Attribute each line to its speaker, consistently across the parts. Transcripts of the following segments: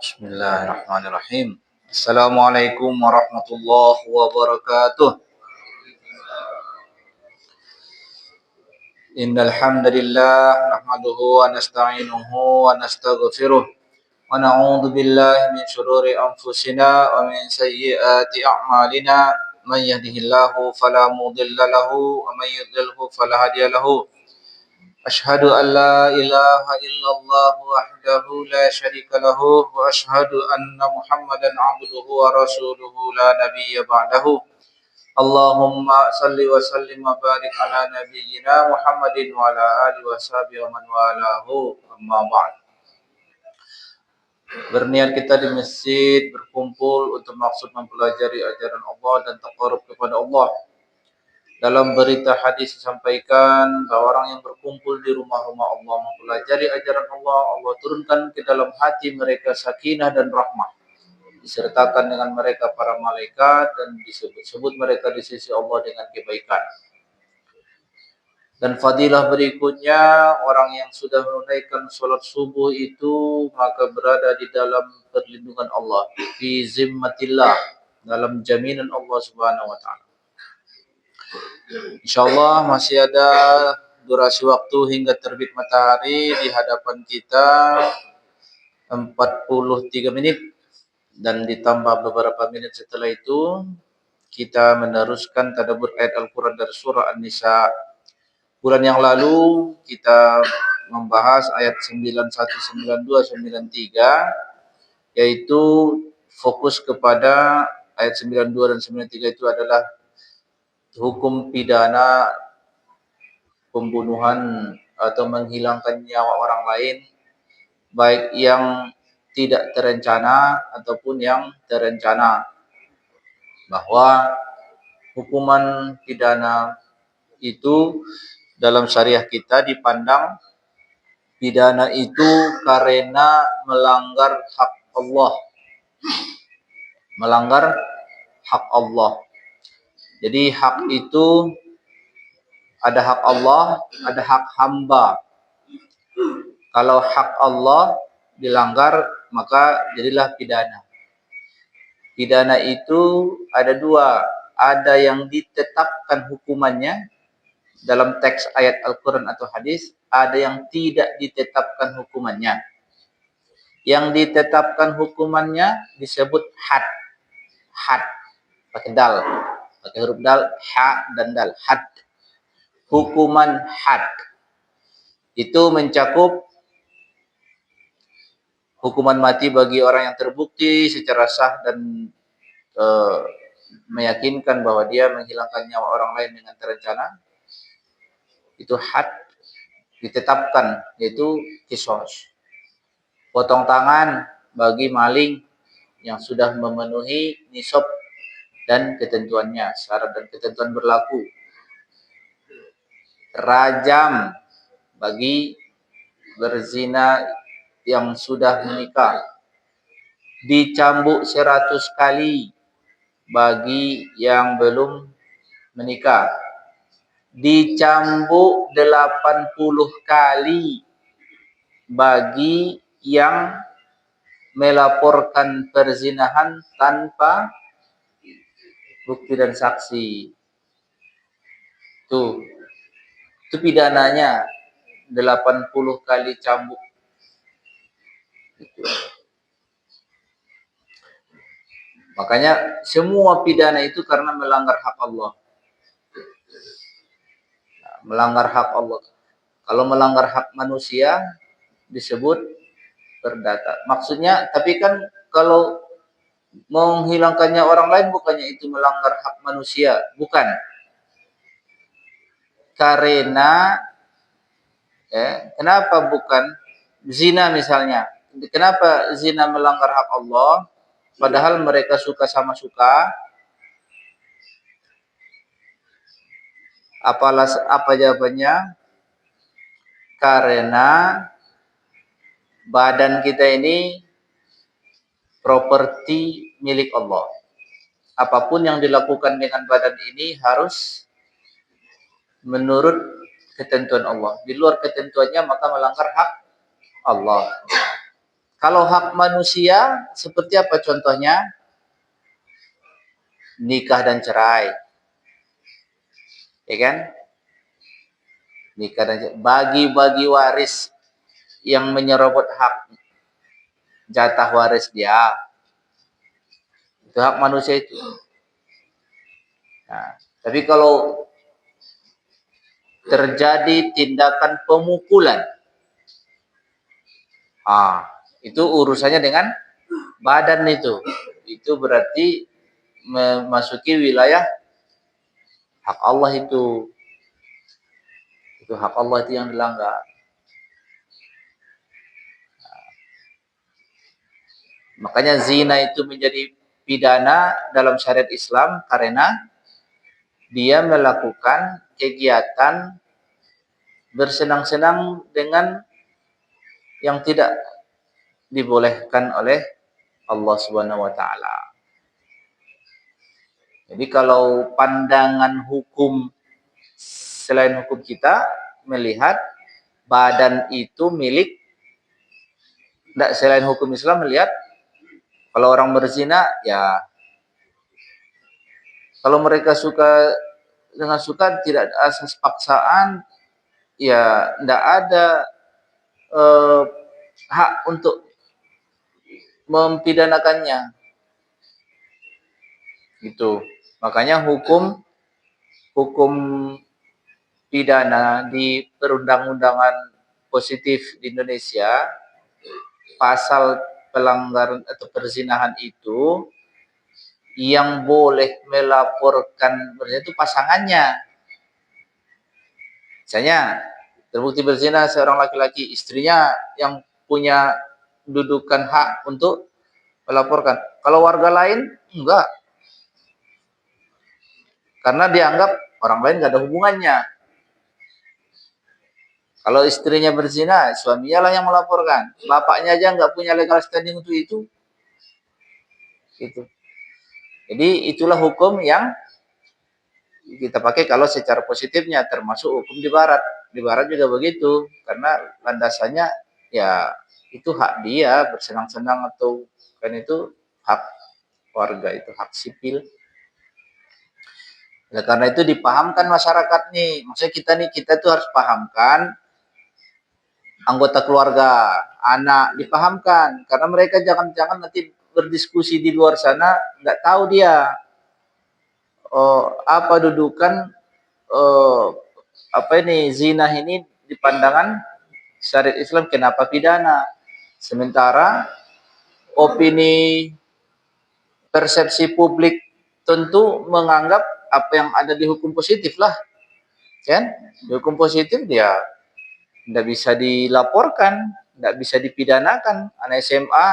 Speaker 1: Bismillahirrahmanirrahim. Assalamualaikum warahmatullahi wabarakatuh. Innal hamdalillah nahmaduhu wa nasta'inuhu wa nastaghfiruh wa na'udzu billahi min shururi anfusina wa min sayyiati a'malina. Man yahdihillahu fala mudilla lahu wa man yudlilhu fala hadiya lahu. أشهد أن لا إله إلا الله وحده لا شريك له وأشهد أن محمدا عبده ورسوله لا نبي بعده اللهم صل وسلم وبارك على نبينا محمد وعلى آله وصحبه ومن والاه أما بعد. Berniat kita di masjid berkumpul untuk maksud mempelajari ajaran Allah dan taqarrub kepada Allah. Dalam berita hadis disampaikan bahwa orang yang berkumpul di rumah-rumah Allah mempelajari ajaran Allah, Allah turunkan ke dalam hati mereka sakinah dan rahmah. Disertakan dengan mereka para malaikat dan disebut-sebut mereka di sisi Allah dengan kebaikan. Dan fadilah berikutnya, orang yang sudah menunaikan sholat subuh itu maka berada di dalam perlindungan Allah, fi zimmatillah, dalam jaminan Allah Subhanahu wa taala. Insyaallah masih ada durasi waktu hingga terbit matahari di hadapan kita 43 menit dan ditambah beberapa menit setelah itu kita meneruskan tadabbur ayat Al-Qur'an dari surah An-Nisa. Bulan yang lalu kita membahas ayat 91, 92, 93 yaitu fokus kepada ayat 92 dan 93 itu adalah hukum pidana pembunuhan atau menghilangkan nyawa orang lain, baik yang tidak terencana ataupun yang terencana. Bahwa hukuman pidana itu dalam syariah kita dipandang pidana itu karena melanggar hak Allah. Melanggar hak Allah. Jadi hak itu ada hak Allah, ada hak hamba. Kalau hak Allah dilanggar, maka jadilah pidana. Pidana itu ada dua. Ada yang ditetapkan hukumannya dalam teks ayat Al-Quran atau hadis. Ada yang tidak ditetapkan hukumannya. Yang ditetapkan hukumannya disebut had. Had. Pakai dal. Pakai huruf dal, ha dan dal. Had. Hukuman had itu mencakup hukuman mati bagi orang yang terbukti secara sah dan meyakinkan bahwa dia menghilangkan nyawa orang lain dengan terencana. Itu had ditetapkan, yaitu qisas. Potong tangan bagi maling yang sudah memenuhi nisab dan ketentuannya, syarat dan ketentuan berlaku. Rajam bagi berzina yang sudah menikah. Dicambuk 100 kali bagi yang belum menikah. Dicambuk 80 kali bagi yang melaporkan perzinahan tanpa bukti dan saksi. Itu pidananya 80 kali cambuk. Makanya semua pidana itu karena melanggar hak Allah. Melanggar hak Allah. Kalau melanggar hak manusia disebut perdata. Maksudnya, tapi kan kalau menghilangkannya orang lain bukannya itu melanggar hak manusia, bukan. Karena kenapa bukan zina misalnya? Kenapa zina melanggar hak Allah? Padahal mereka suka sama suka. Apa jawabannya? Karena badan kita ini properti milik Allah. Apapun yang dilakukan dengan badan ini harus menurut ketentuan Allah. Di luar ketentuannya maka melanggar hak Allah. Kalau hak manusia seperti apa contohnya? Nikah dan cerai. Ya kan? Nikah dan cerai. Bagi-bagi waris yang menyerobot hak jatah waris dia. Itu hak manusia itu. Nah, tapi kalau terjadi tindakan pemukulan, itu urusannya dengan badan itu. Itu berarti memasuki wilayah hak Allah itu. Itu hak Allah itu yang dilanggar. Makanya zina itu menjadi pidana dalam syariat Islam karena dia melakukan kegiatan bersenang-senang dengan yang tidak dibolehkan oleh Allah Subhanahu wa taala. Jadi kalau pandangan hukum selain hukum kita melihat badan itu milik, tidak, selain hukum Islam melihat kalau orang berzina ya kalau mereka suka dengan suka tidak ada asas paksaan ya tidak ada hak untuk mempidanakannya. Gitu. Makanya hukum pidana di perundang-undangan positif di Indonesia, pasal pelanggaran atau perzinahan itu yang boleh melaporkan itu pasangannya. Misalnya terbukti berzina seorang laki-laki, istrinya yang punya dudukan hak untuk melaporkan. Kalau warga lain enggak. Karena dianggap orang lain enggak ada hubungannya. Kalau istrinya berzina, suaminya lah yang melaporkan. Bapaknya aja enggak punya legal standing untuk itu. Gitu. Jadi itulah hukum yang kita pakai kalau secara positifnya, termasuk hukum di barat. Di barat juga begitu, karena landasannya ya itu hak dia bersenang-senang atau kan itu hak warga, itu hak sipil. Ya, karena itu dipahamkan masyarakat nih. Maksudnya kita tuh harus pahamkan anggota keluarga, anak dipahamkan, karena mereka jangan-jangan nanti berdiskusi di luar sana nggak tahu dia apa dudukan apa ini zina ini di pandangan syariat Islam, kenapa pidana. Sementara opini persepsi publik tentu menganggap apa yang ada di hukum positif lah, kan? Di hukum positif dia tidak bisa dilaporkan, tidak bisa dipidanakan. Anak SMA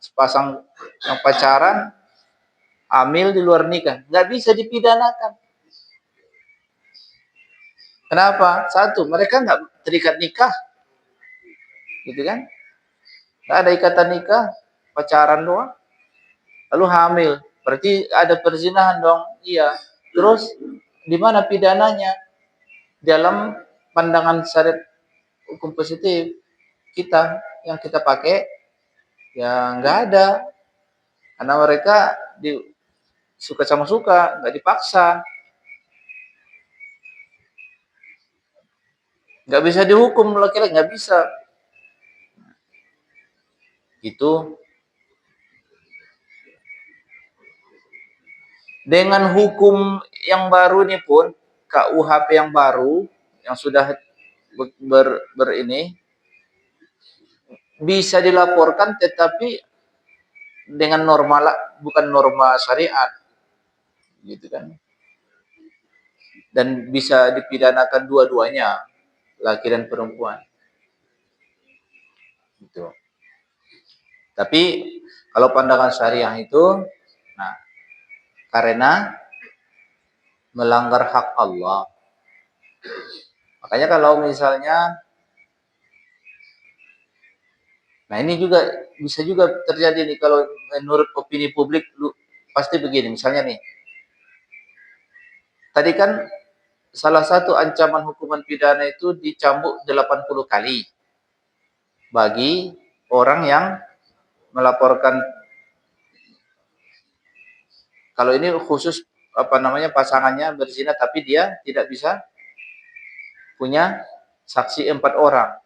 Speaker 1: sepasang yang pacaran hamil di luar nikah, nggak bisa dipidanakan. Kenapa? Satu, mereka nggak terikat nikah, gitu kan? Nggak ada ikatan nikah, pacaran doang. Lalu hamil, berarti ada perzinahan dong. Iya. Terus di mana pidananya? Dalam pandangan syariat hukum positif kita yang kita pakai ya nggak ada, karena mereka suka sama suka, nggak dipaksa, nggak bisa dihukum laki-laki, nggak bisa. Itu dengan hukum yang baru ini pun, KUHP yang baru yang sudah ini bisa dilaporkan, tetapi dengan norma bukan norma syariat, gitu kan? Dan bisa dipidanakan dua-duanya, laki dan perempuan. Gitu. Tapi kalau pandangan syariah itu, nah, karena melanggar hak Allah. Makanya kalau misalnya, Nah, ini juga bisa juga terjadi nih kalau menurut opini publik pasti begini. Misalnya nih, tadi kan salah satu ancaman hukuman pidana itu dicambuk 80 kali bagi orang yang melaporkan. Kalau ini khusus pasangannya berzina tapi dia tidak bisa punya saksi 4 orang.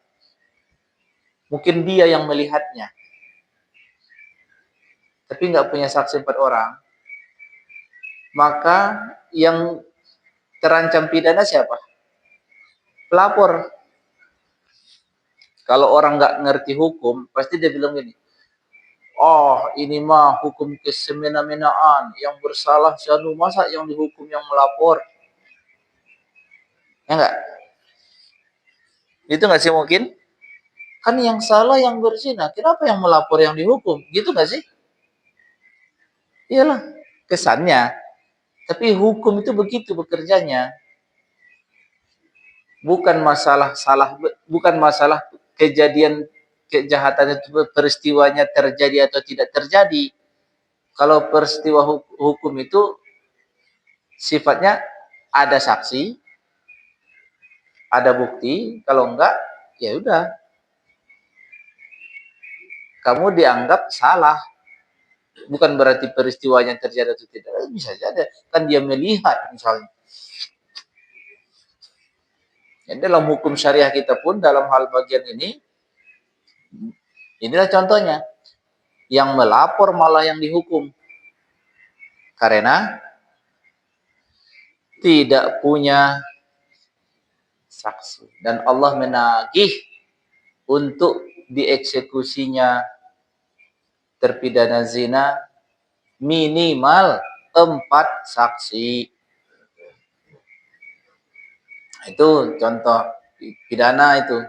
Speaker 1: Mungkin dia yang melihatnya, tapi nggak punya saksi 4 orang. Maka yang terancam pidana siapa? Pelapor. Kalau orang nggak ngerti hukum, pasti dia bilang gini, oh ini mah hukum kesemena-menaan, yang bersalah siapa, masa yang dihukum yang melapor? Ya enggak? Itu nggak sih mungkin? Kan yang salah yang berzina, kenapa yang melapor yang dihukum? Gitu nggak sih? Iyalah, kesannya. Tapi hukum itu begitu bekerjanya. Bukan masalah kejadian kejahatan itu peristiwanya terjadi atau tidak terjadi. Kalau peristiwa hukum itu sifatnya ada saksi, ada bukti, kalau enggak ya udah kamu dianggap salah. Bukan berarti peristiwanya terjadi atau tidak, bisa saja kan dia melihat misalnya. Ya, dalam hukum syariah kita pun dalam hal bagian ini, inilah contohnya. Yang melapor malah yang dihukum. Karena tidak punya saksi. Dan Allah menagih untuk dieksekusinya terpidana zina minimal 4 saksi. Itu contoh pidana itu.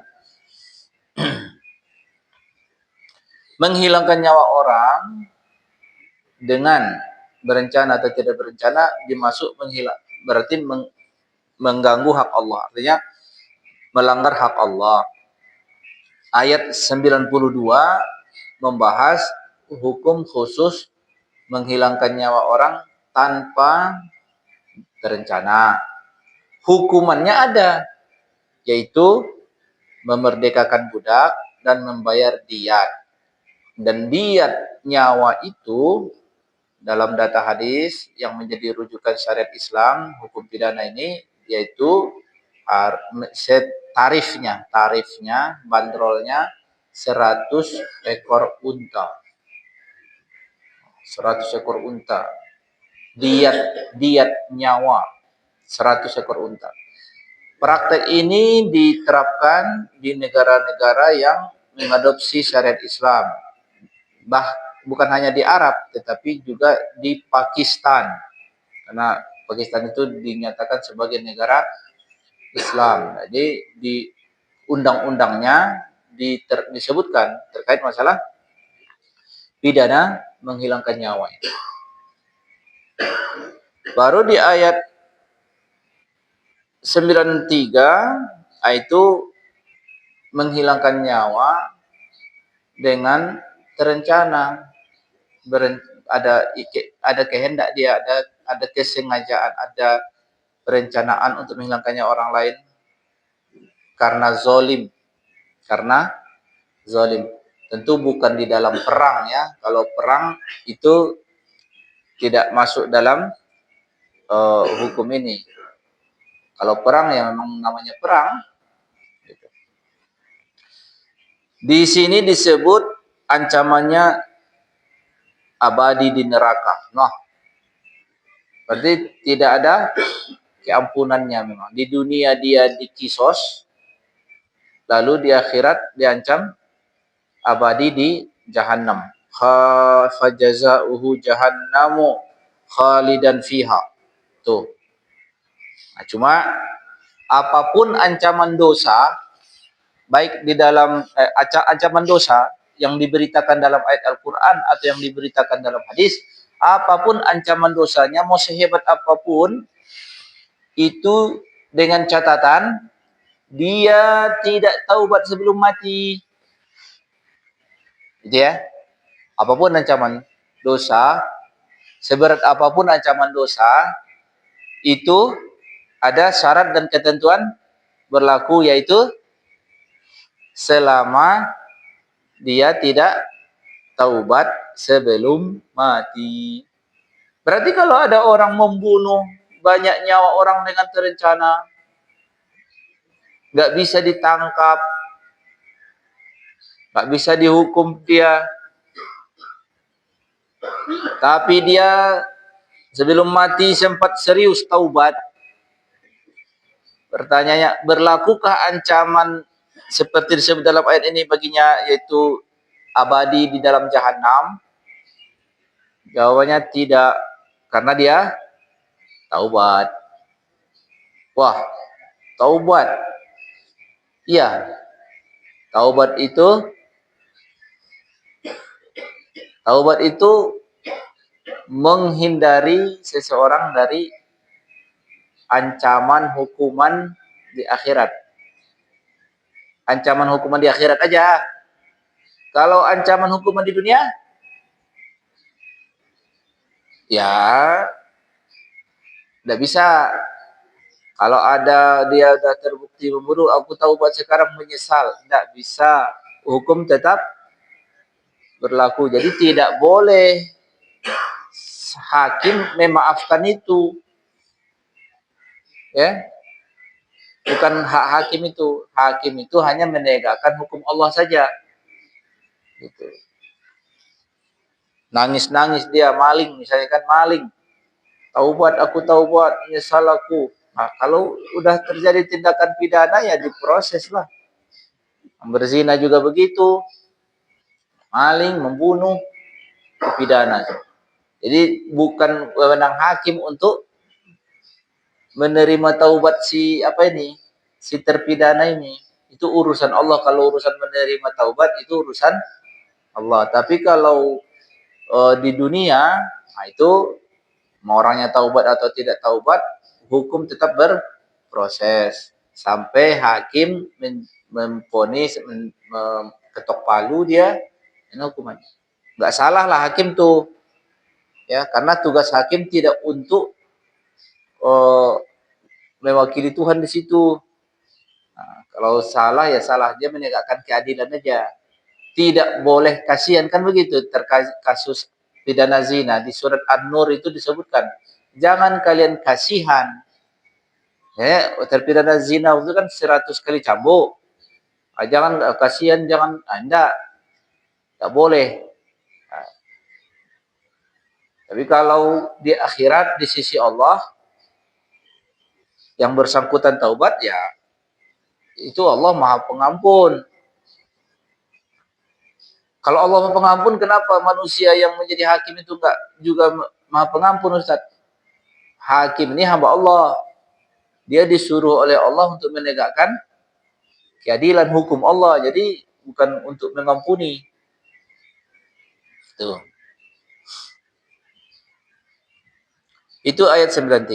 Speaker 1: Menghilangkan nyawa orang dengan berencana atau tidak berencana dimasuk berarti mengganggu hak Allah. Artinya melanggar hak Allah. Ayat 92 membahas hukum khusus menghilangkan nyawa orang tanpa berencana. Hukumannya ada, yaitu memerdekakan budak dan membayar diat. Dan diat nyawa itu dalam data hadis yang menjadi rujukan syariat Islam, hukum pidana ini, yaitu tarifnya, bandrolnya 100 ekor unta. 100 ekor unta. Diat nyawa 100 ekor unta. Praktek ini diterapkan di negara-negara yang mengadopsi syariat Islam. Bukan hanya di Arab, tetapi juga di Pakistan. Karena Pakistan itu dinyatakan sebagai negara Islam. Jadi di undang-undangnya disebutkan terkait masalah pidana menghilangkan nyawa. Baru di ayat 93 itu menghilangkan nyawa dengan terencana, ada kehendak dia, ada kesengajaan, ada perencanaan untuk menghilangkan nyawa orang lain karena zolim. Tentu bukan di dalam perang ya. Kalau perang itu tidak masuk dalam hukum ini. Kalau perang ya memang namanya perang. Di sini disebut ancamannya abadi di neraka. Nah, berarti tidak ada keampunannya memang. Di dunia dia dikisos, lalu di akhirat diancam abadi di Jahannam. Fajazauhu jahannamu khalidan fiha. Tuh. Nah, cuma apapun ancaman dosa, baik di dalam ancaman dosa yang diberitakan dalam ayat Al-Quran atau yang diberitakan dalam hadis, apapun ancaman dosanya, mau sehebat apapun, itu dengan catatan dia tidak taubat sebelum mati. Gitu ya. Apapun ancaman dosa, seberat apapun ancaman dosa, itu ada syarat dan ketentuan berlaku, yaitu selama dia tidak taubat sebelum mati. Berarti kalau ada orang membunuh banyak nyawa orang dengan terencana, nggak bisa ditangkap, nggak bisa dihukum dia, tapi dia sebelum mati sempat serius taubat. Pertanyaannya, berlakukah ancaman seperti disebut dalam ayat ini baginya, yaitu abadi di dalam jahanam? Jawabannya tidak, karena dia taubat. Wah, taubat. Iya, taubat itu menghindari seseorang dari ancaman hukuman di akhirat. Ancaman hukuman di akhirat aja. Kalau ancaman hukuman di dunia, ya tidak bisa. Kalau ada dia sudah terbukti membunuh, aku taubat sekarang menyesal, tidak bisa. Hukum tetap berlaku. Jadi tidak boleh hakim memaafkan itu. Ya, bukan hak hakim itu. Hakim itu hanya menegakkan hukum Allah saja. Gitu. Nangis-nangis dia maling, misalnya kan maling. Taubat, aku taubat, menyesal aku. Nah, kalau udah terjadi tindakan pidana ya diproses lah. Berzina juga begitu. Maling, membunuh, pidana. Jadi bukan wewenang hakim untuk menerima taubat si si terpidana ini. Itu urusan Allah. Kalau urusan menerima taubat itu urusan Allah. Tapi kalau di dunia, nah itu mau orangnya taubat atau tidak taubat, hukum tetap berproses sampai hakim memvonis, ketok palu dia, ini hukumannya. Nggak salah lah hakim tuh, ya, karena tugas hakim tidak untuk mewakili Tuhan di situ. Nah, kalau salah ya salah, dia menegakkan keadilan aja. Tidak boleh kasihan, kan begitu terkait kasus pidana zina di surat An-Nur itu disebutkan, jangan kalian kasihan. Ya, terpidana zina itu kan 100 kali cambuk. Jangan kasihan, jangan enggak boleh. Nah, tapi kalau di akhirat di sisi Allah yang bersangkutan taubat, ya itu Allah Maha Pengampun. Kalau Allah Maha Pengampun, kenapa manusia yang menjadi hakim itu enggak juga Maha Pengampun, Ustaz? Hakim ini hamba Allah. Dia disuruh oleh Allah untuk menegakkan keadilan hukum Allah. Jadi bukan untuk mengampuni. Tuh. Itu ayat 93.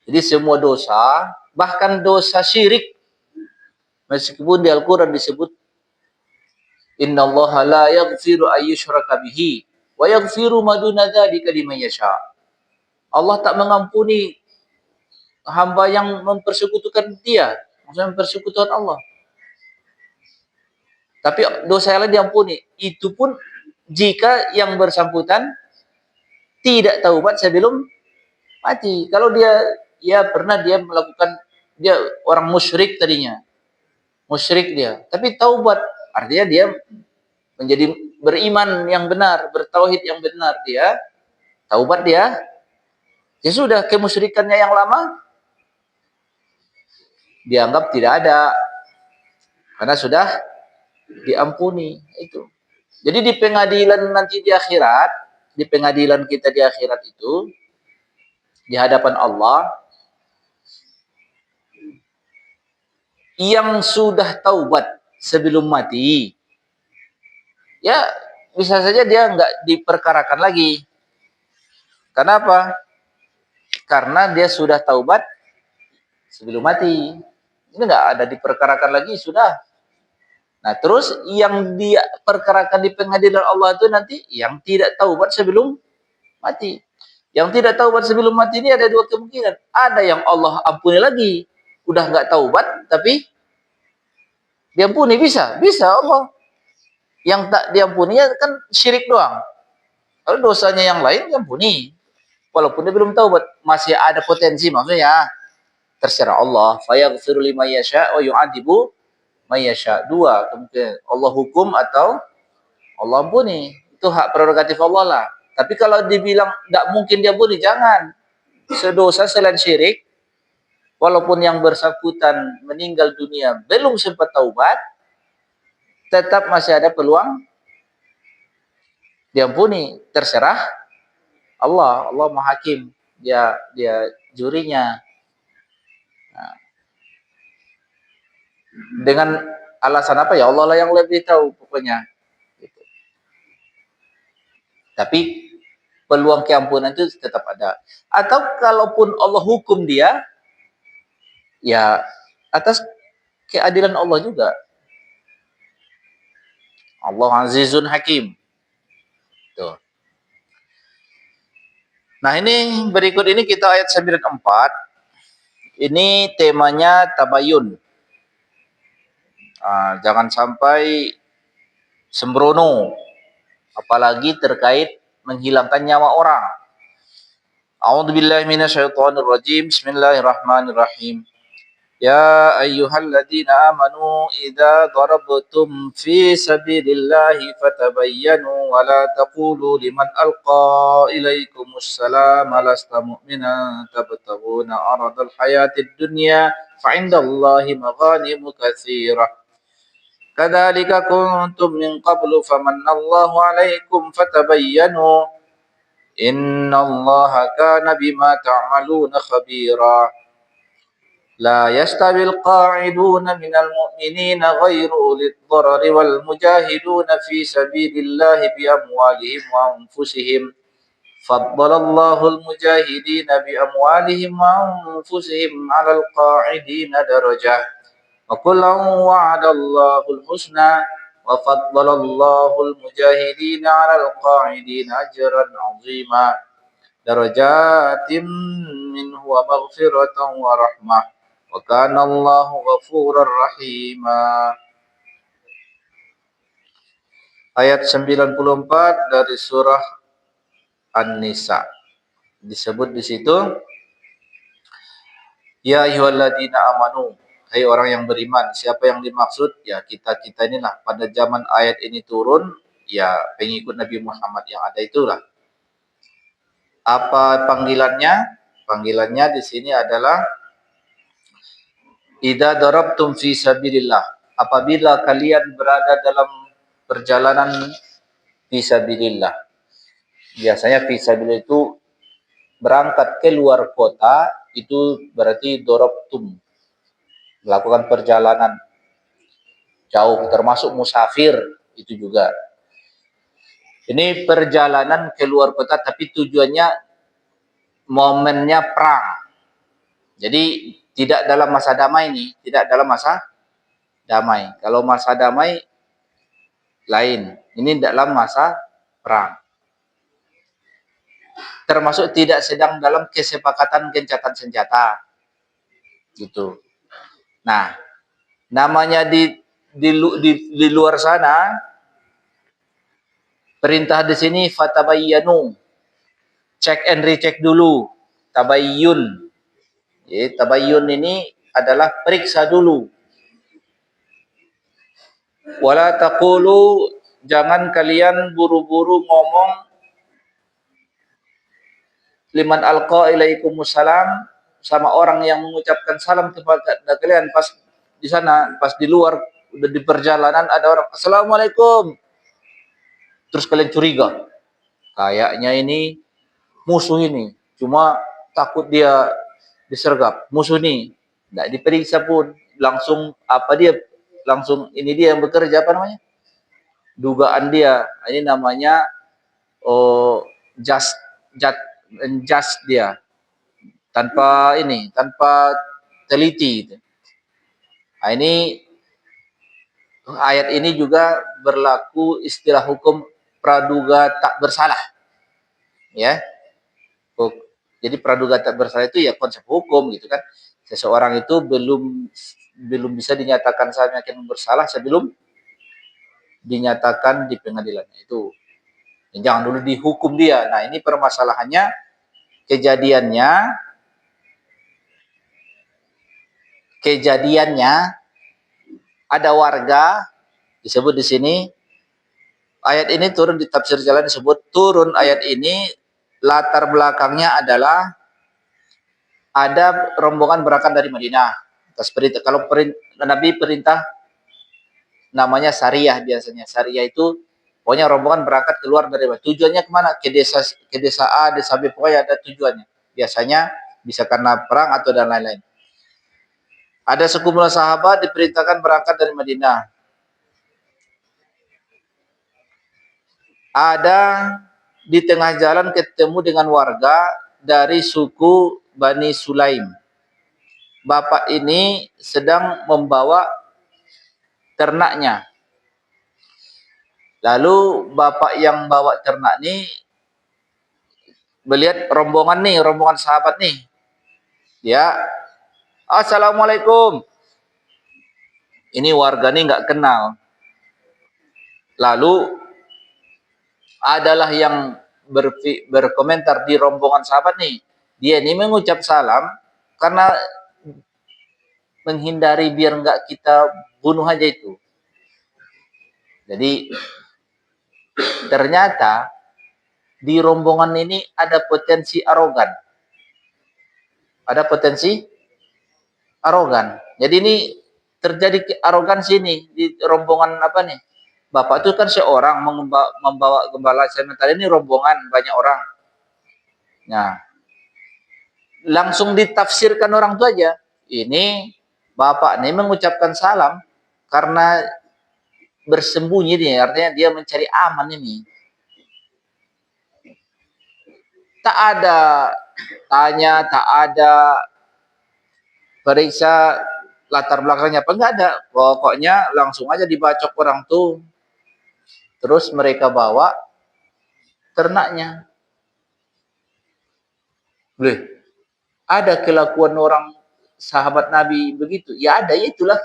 Speaker 1: Jadi semua dosa, bahkan dosa syirik, meskipun di Al-Quran disebut innallaha la yaghfiru ayyushraka bihi wa yaghfiru ma duna dzalika liman yasha. Allah tak mengampuni hamba yang mempersekutukan dia, maksudnya mempersekutukan Allah. Tapi dosa yang lain diampuni. Itu pun jika yang bersangkutan tidak taubat sebelum mati. Kalau dia pernah melakukan, dia orang musyrik tadinya. Musyrik dia, tapi taubat, artinya dia menjadi beriman yang benar, bertauhid yang benar, dia taubat, dia ya sudah, kemusyrikannya yang lama dianggap tidak ada karena sudah diampuni. Itu. Jadi di pengadilan nanti di akhirat, di pengadilan kita di akhirat itu, di hadapan Allah, yang sudah taubat sebelum mati, ya bisa saja dia nggak diperkarakan lagi. Kenapa? Karena dia sudah taubat sebelum mati. Ini nggak ada diperkarakan lagi, sudah. Nah, terus yang dia perkarakan di pengadilan Allah itu nanti yang tidak taubat sebelum mati. Yang tidak taubat sebelum mati ini ada dua kemungkinan. Ada yang Allah ampuni lagi, udah nggak taubat, tapi diampuni bisa, bisa Allah. Yang tak diampuninya kan syirik doang. Kalau dosanya yang lain diampuni, walaupun dia belum taubat, masih ada potensi maksudnya. Terserah Allah. Fayaghfiru liman yasha wa yu'adzibu may yasha. Dua kemungkinan. Allah hukum atau Allah ampuni. Itu hak prerogatif Allah lah. Tapi kalau dibilang tidak mungkin dia ampuni, jangan. Sedosa selain syirik, walaupun yang bersangkutan meninggal dunia belum sempat taubat, tetap masih ada peluang diampuni. Terserah Allah. Allah Maha Hakim. Dia jurinya. Nah, dengan alasan apa ya Allah lah yang lebih tahu pokoknya. Gitu. Tapi peluang keampunan itu tetap ada. Atau kalaupun Allah hukum dia, ya atas keadilan Allah juga. Allah Azizun Hakim. Tuh. Nah ini berikut ini kita ayat 94. Ini temanya tabayun. Jangan sampai sembrono. Apalagi terkait menghilangkan nyawa orang. A'udzubillahi minasyaitonirrajim. Bismillahirrahmanirrahim. Ya ayyuhalladzina amanu idza darabtum fi sabilillahi fatabayyanu wa la taqulu liman alqa ilaikumus salama lasta mu'minan tabtaghuna aradal hayatid dunya fa indallahi maghanimu katsirah kadzalika kuntum min qablu famannallahu 'alaikum fatabayyanu innallaha kana bima ta'maluna khabira. لا يستوي القاعدون من المؤمنين غير أولي الضرر والمجاهدون في سبيل الله بأموالهم وأنفسهم فضل الله المجاهدين بأموالهم وأنفسهم على القاعدين درجة وكلا وعد الله الحسنى وفضل الله المجاهدين على القاعدين أجرا عظيما درجات منه ومغفرة ورحمة wa kana Allahu ghafurur rahima. Ayat 94 dari surah An-Nisa. Disebut di situ, ya ayyuhalladzina amanu, hai orang yang beriman. Siapa yang dimaksud? Ya kita-kita inilah. Pada zaman ayat ini turun, ya pengikut Nabi Muhammad yang ada itulah. Apa panggilannya? Panggilannya di sini adalah idza darabtum fi sabilillah. Apabila kalian berada dalam perjalanan fi sabilillah. Biasanya fi sabilillah itu berangkat ke luar kota, itu berarti darabtum. Melakukan perjalanan jauh, termasuk musafir itu juga. Ini perjalanan ke luar kota tapi tujuannya momennya perang. Jadi tidak dalam masa damai ini, tidak dalam masa damai. Kalau masa damai lain, ini dalam masa perang. Termasuk tidak sedang dalam kesepakatan gencatan senjata. Gitu. Nah, namanya di luar sana, perintah di sini fatabayyanu. Cek and recheck dulu. Tabayyun. Ya, tabayyun ini adalah periksa dulu. Wala taqulu, jangan kalian buru-buru ngomong liman alqa ilaikumussalam, sama orang yang mengucapkan salam kepada kalian pas di sana, pas di luar udah di perjalanan ada orang assalamualaikum, terus kalian curiga kayaknya ini musuh ini, cuma takut dia disergap musuh nih, nggak diperiksa pun langsung apa dia langsung ini dia yang bekerja apa namanya dugaan dia, ini namanya oh just dia tanpa ini tanpa teliti. Nah, ini Ayat ini juga berlaku istilah hukum praduga tak bersalah, ya. Jadi praduga tak bersalah itu ya konsep hukum gitu kan. Seseorang itu belum bisa dinyatakan sah yakin bersalah sebelum dinyatakan di pengadilan itu. Jangan dulu dihukum dia. Nah, ini permasalahannya kejadiannya ada warga disebut di sini. Ayat ini turun di tafsir jalan disebut turun ayat ini latar belakangnya adalah ada rombongan berangkat dari Madinah. Atas perintah, kalau Nabi perintah namanya Sariyah biasanya. Sariyah itu pokoknya rombongan berangkat keluar dari Madinah. Tujuannya kemana? Ke desa A, desa B, pokoknya ada tujuannya. Biasanya bisa karena perang atau dan lain-lain. Ada sekumpulan sahabat diperintahkan berangkat dari Madinah. Ada di tengah jalan ketemu dengan warga dari suku Bani Sulaim. Bapak ini sedang membawa ternaknya. Lalu bapak yang bawa ternak ini melihat rombongan sahabat nih. Ya, Assalamualaikum. Ini warga nih nggak kenal. Lalu adalah yang berkomentar di rombongan sahabat nih. Dia ini mengucap salam karena menghindari biar nggak kita bunuh aja itu. Jadi ternyata di rombongan ini ada potensi arogan. Ada potensi arogan. Jadi ini terjadi arogansi nih di rombongan apa nih? Bapak itu kan seorang membawa gembala sementara ini rombongan banyak orang. Nah, langsung ditafsirkan orang tua aja. Ini bapak nih mengucapkan salam karena bersembunyi nih, artinya dia mencari aman ini. Tak ada tanya, tak ada periksa latar belakangnya apa enggak ada. Pokoknya langsung aja dibacok orang tuh. Terus mereka bawa ternaknya. Boleh. Ada kelakuan orang sahabat Nabi begitu. Ya ada, ya itulah.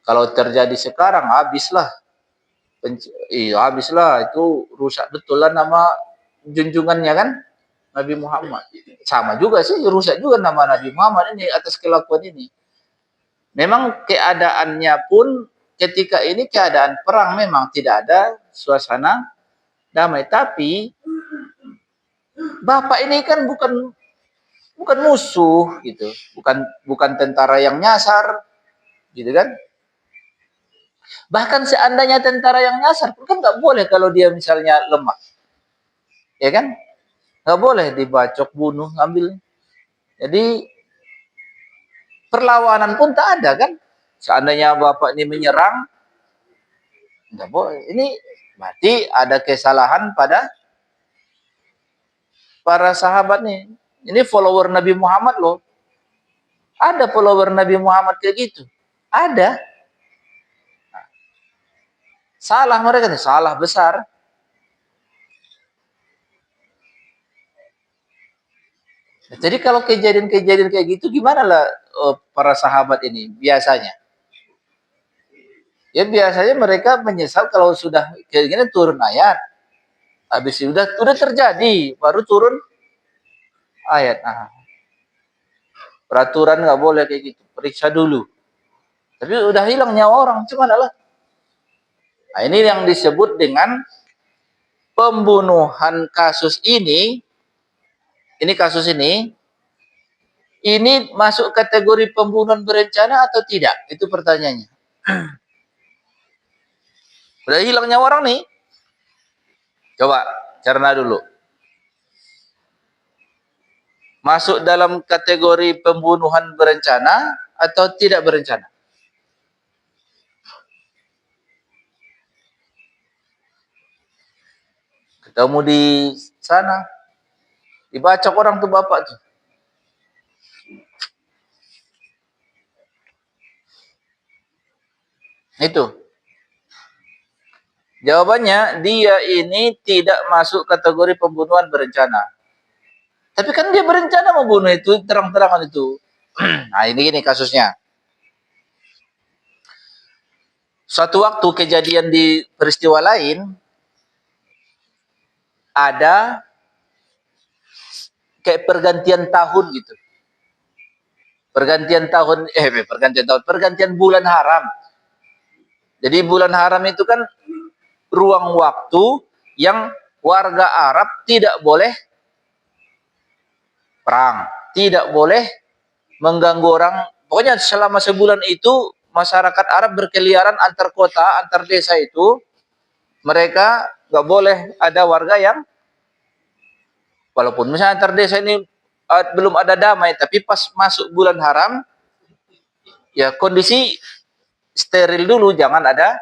Speaker 1: Kalau terjadi sekarang habislah. Iya habislah, itu rusak betul lah nama junjungannya kan Nabi Muhammad. Sama juga sih, rusak juga nama Nabi Muhammad ini atas kelakuan ini. Memang keadaannya pun ketika ini keadaan perang, memang tidak ada suasana damai. Tapi bapak ini kan bukan musuh gitu, bukan tentara yang nyasar gitu kan. Bahkan seandainya tentara yang nyasar pun kan nggak boleh kalau dia misalnya lemah, ya kan? Nggak boleh dibacok, bunuh, ambil. Jadi perlawanan pun tak ada kan? Seandainya bapak ini menyerang, nggak boleh. Ini berarti ada kesalahan pada para sahabat nih. Ini follower Nabi Muhammad loh. Ada follower Nabi Muhammad kayak gitu. Ada. Salah mereka nih, salah besar. Jadi kalau kejadian-kejadian kayak gitu gimana lah para sahabat ini biasanya? Ya biasanya mereka menyesal kalau sudah kayak gini turun ayat. Habis itu udah terjadi, baru turun ayat. Nah, peraturan nggak boleh kayak gitu. Periksa dulu. Tapi udah hilang nyawa orang, gimana lah? Nah, ini yang disebut dengan pembunuhan kasus ini. Ini kasus ini masuk kategori pembunuhan berencana atau tidak? Itu pertanyaannya. Udah hilang nyawa orang nih. Coba cerna dulu. Masuk dalam kategori pembunuhan berencana atau tidak berencana? Ketemu di sana, dibacok orang tuh bapak tuh. Itu. Jawabannya, dia ini tidak masuk kategori pembunuhan berencana. Tapi kan dia berencana membunuh itu, terang-terangan itu. Nah, ini kasusnya. Suatu waktu kejadian di peristiwa lain, ada kayak pergantian tahun gitu. Pergantian bulan haram. Jadi bulan haram itu kan ruang waktu yang warga Arab tidak boleh perang, tidak boleh mengganggu orang. Pokoknya selama sebulan itu masyarakat Arab berkeliaran antar kota, antar desa itu, mereka nggak boleh ada warga yang, walaupun misalnya antar desa ini belum ada damai, tapi pas masuk bulan haram, ya kondisi steril dulu, jangan ada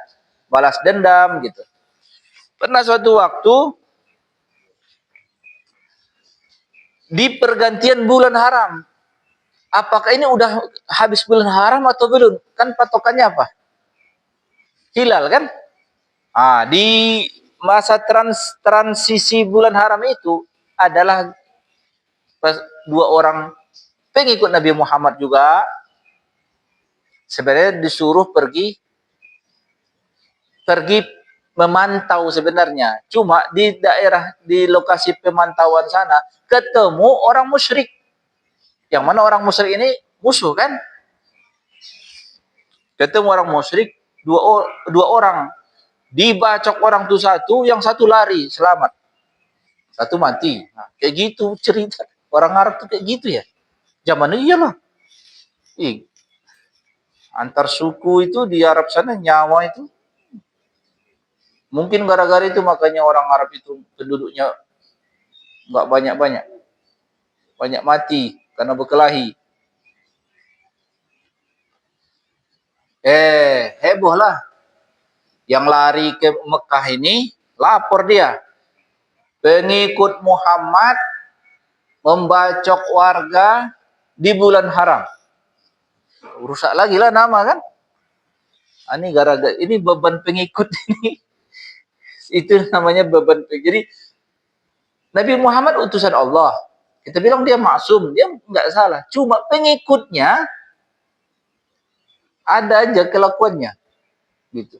Speaker 1: balas dendam gitu. Pernah suatu waktu di pergantian bulan haram, apakah ini udah habis bulan haram atau belum? Kan patokannya apa? Hilal kan? Di masa transisi bulan haram itu adalah dua orang pengikut Nabi Muhammad juga sebenarnya disuruh pergi memantau sebenarnya. Cuma di daerah, di lokasi pemantauan sana ketemu orang musyrik. Yang mana orang musyrik ini musuh kan? Ketemu orang musyrik, dua orang. Dibacok orang tuh satu, yang satu lari, selamat. Satu mati. Nah, kayak gitu cerita. Orang Arab tuh kayak gitu ya. Zaman ini iyalah. Antar suku itu di Arab sana nyawa itu. Mungkin gara-gara itu makanya orang Arab itu penduduknya nggak banyak-banyak. Banyak mati karena berkelahi. Heboh lah. Yang lari ke Mekah ini, lapor dia. Pengikut Muhammad membacok warga di bulan haram. Rusak lagi lah nama kan. Ini gara-gara ini beban pengikut ini. Itu namanya beban pengikut. Jadi Nabi Muhammad utusan Allah. Kita bilang dia maksum, dia nggak salah. Cuma pengikutnya ada aja kelakuannya, gitu.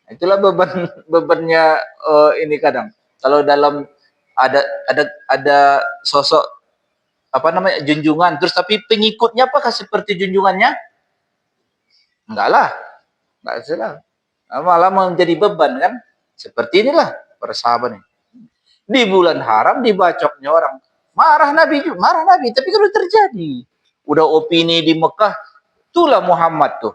Speaker 1: Itulah bebannya ini kadang. Kalau dalam ada sosok apa namanya junjungan, terus tapi pengikutnya apakah seperti junjungannya? Enggak lah, enggak salah. Malah menjadi beban kan? Seperti inilah para sahabat nih. Di bulan haram dibacoknya orang. Marah Nabi. Tapi kalau terjadi, udah opini di Mekah, itulah Muhammad tuh.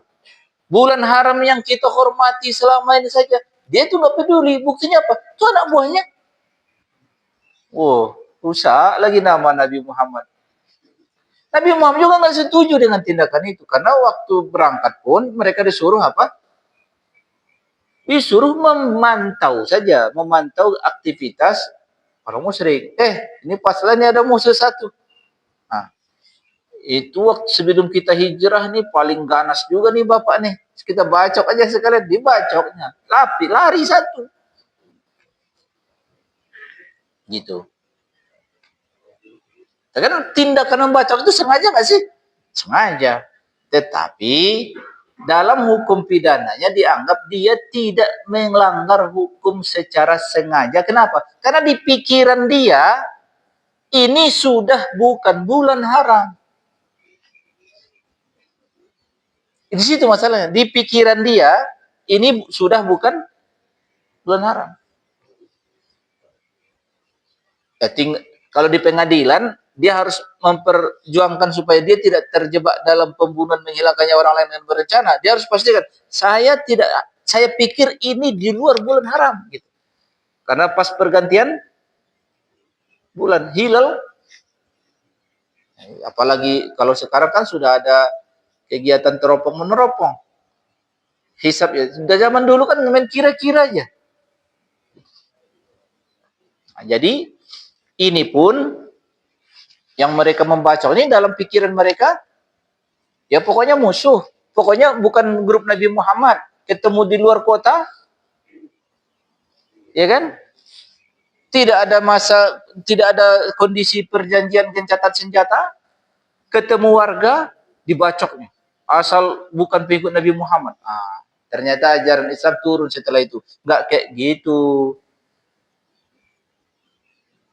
Speaker 1: Bulan haram yang kita hormati selama ini saja, dia tuh nggak peduli. Buktinya apa? Itu anak buahnya. Rusak lagi nama Nabi Muhammad. Nabi Muhammad juga nggak setuju dengan tindakan itu, karena waktu berangkat pun mereka disuruh apa? Disuruh memantau saja, memantau aktivitas orang musyrik. Ini pas ini ada musuh satu. Nah, itu waktu sebelum kita hijrah nih paling ganas juga nih bapak nih. Kita bacok aja sekalian, dibacoknya. Lari satu. Gitu. Kan tindakan membacok itu sengaja nggak sih? Sengaja. Tetapi dalam hukum pidananya dianggap dia tidak melanggar hukum secara sengaja. Kenapa? Karena di pikiran dia ini sudah bukan bulan haram. Di situ masalahnya. Di pikiran dia ini sudah bukan bulan haram. Kalau di pengadilan dia harus memperjuangkan supaya dia tidak terjebak dalam pembunuhan menghilangkan nyawa orang lain dengan berencana. Dia harus pastikan saya pikir ini di luar bulan haram gitu. Karena pas pergantian bulan hilal, apalagi kalau sekarang kan sudah ada kegiatan teropong meneropong. Hisab ya. Sudah zaman dulu kan main kira-kira aja. Nah, jadi ini pun yang mereka membaca ini dalam pikiran mereka, ya pokoknya musuh. Pokoknya bukan grup Nabi Muhammad. ketemu di luar kota, ya kan? Tidak ada tidak ada kondisi perjanjian gencatan senjata, ketemu warga dibacoknya. Asal bukan pengikut Nabi Muhammad. Ternyata ajaran Islam turun setelah itu. Nggak kayak gitu.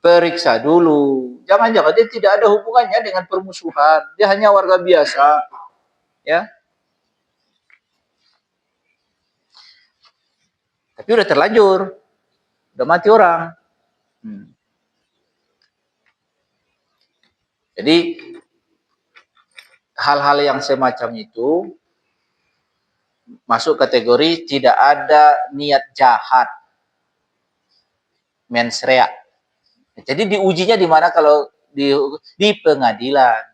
Speaker 1: Periksa dulu. Jangan-jangan dia tidak ada hubungannya dengan permusuhan. Dia hanya warga biasa. Ya. Tapi udah terlanjur. Udah mati orang. Jadi hal-hal yang semacam itu masuk kategori tidak ada niat jahat. Mens rea. Jadi diujinya di mana? Kalau di pengadilan.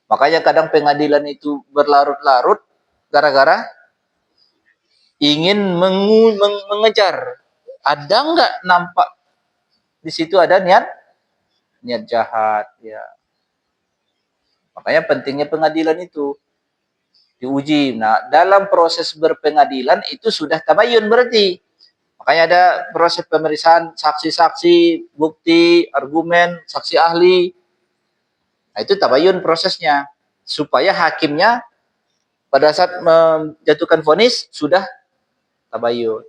Speaker 1: Makanya kadang pengadilan itu berlarut-larut gara-gara ingin mengejar. Ada nggak nampak di situ ada niat jahat, ya. Makanya pentingnya pengadilan itu diuji. Nah, dalam proses berpengadilan itu sudah tabayun berarti. Makanya ada proses pemeriksaan saksi-saksi, bukti, argumen, saksi ahli. Nah, itu tabayun prosesnya. Supaya hakimnya pada saat menjatuhkan vonis sudah tabayun.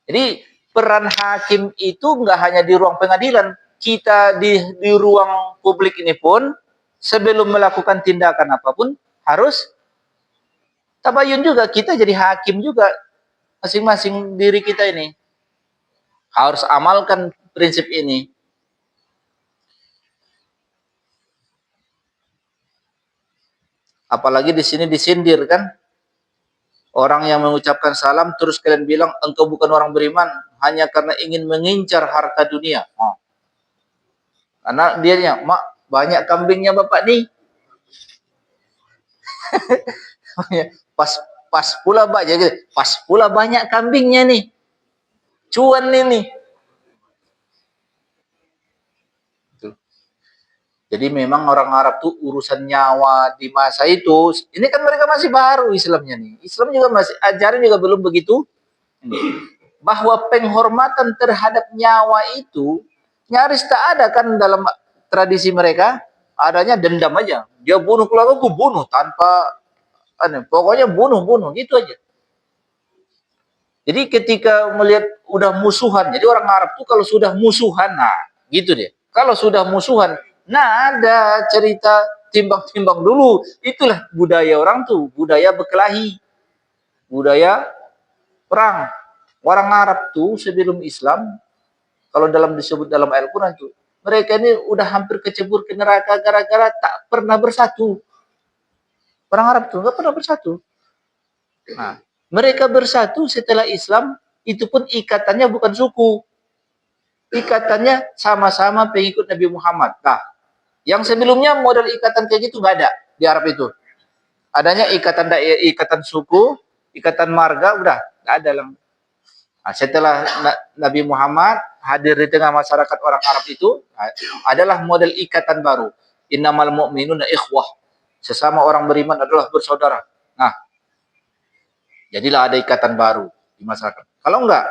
Speaker 1: Jadi peran hakim itu nggak hanya di ruang pengadilan. Kita di ruang publik ini pun sebelum melakukan tindakan apapun harus tabayun juga. Kita jadi hakim juga. Masing-masing diri kita ini harus amalkan prinsip ini. Apalagi di sini disindir kan. Orang yang mengucapkan salam terus kalian bilang engkau bukan orang beriman hanya karena ingin mengincar harta dunia. Karena dia mak banyak kambingnya bapak nih. pas pula banyak, pas pula banyak kambingnya nih. Cuan ini. Jadi memang orang Arab tuh urusan nyawa di masa itu. Ini kan mereka masih baru Islamnya nih. Islam juga masih ajaran juga belum begitu. Bahwa penghormatan terhadap nyawa itu nyaris tak ada kan dalam tradisi mereka. Adanya dendam aja. Dia bunuh keluarga, gue bunuh tanpa pokoknya bunuh gitu aja. Jadi ketika melihat udah musuhan, jadi orang Arab tuh kalau sudah musuhan, nah gitu deh. Kalau sudah musuhan, nah ada cerita timbang-timbang dulu. Itulah budaya orang tuh, budaya berkelahi, budaya perang. Orang Arab tuh sebelum Islam, kalau disebut dalam Al-Quran tuh, mereka ini udah hampir kecebur ke neraka gara-gara tak pernah bersatu. Orang Arab tuh nggak pernah bersatu. Nah, mereka bersatu setelah Islam, itu pun ikatannya bukan suku. Ikatannya sama-sama pengikut Nabi Muhammad. Nah, yang sebelumnya model ikatan kayak gitu nggak ada di Arab itu. Adanya ikatan suku, ikatan marga, udah nggak ada. Nah, setelah Nabi Muhammad hadir di tengah masyarakat orang Arab itu, adalah model ikatan baru. Innamal mu'minuna ikhwah. Sesama orang beriman adalah bersaudara. Nah, jadilah ada ikatan baru di masyarakat. Kalau enggak,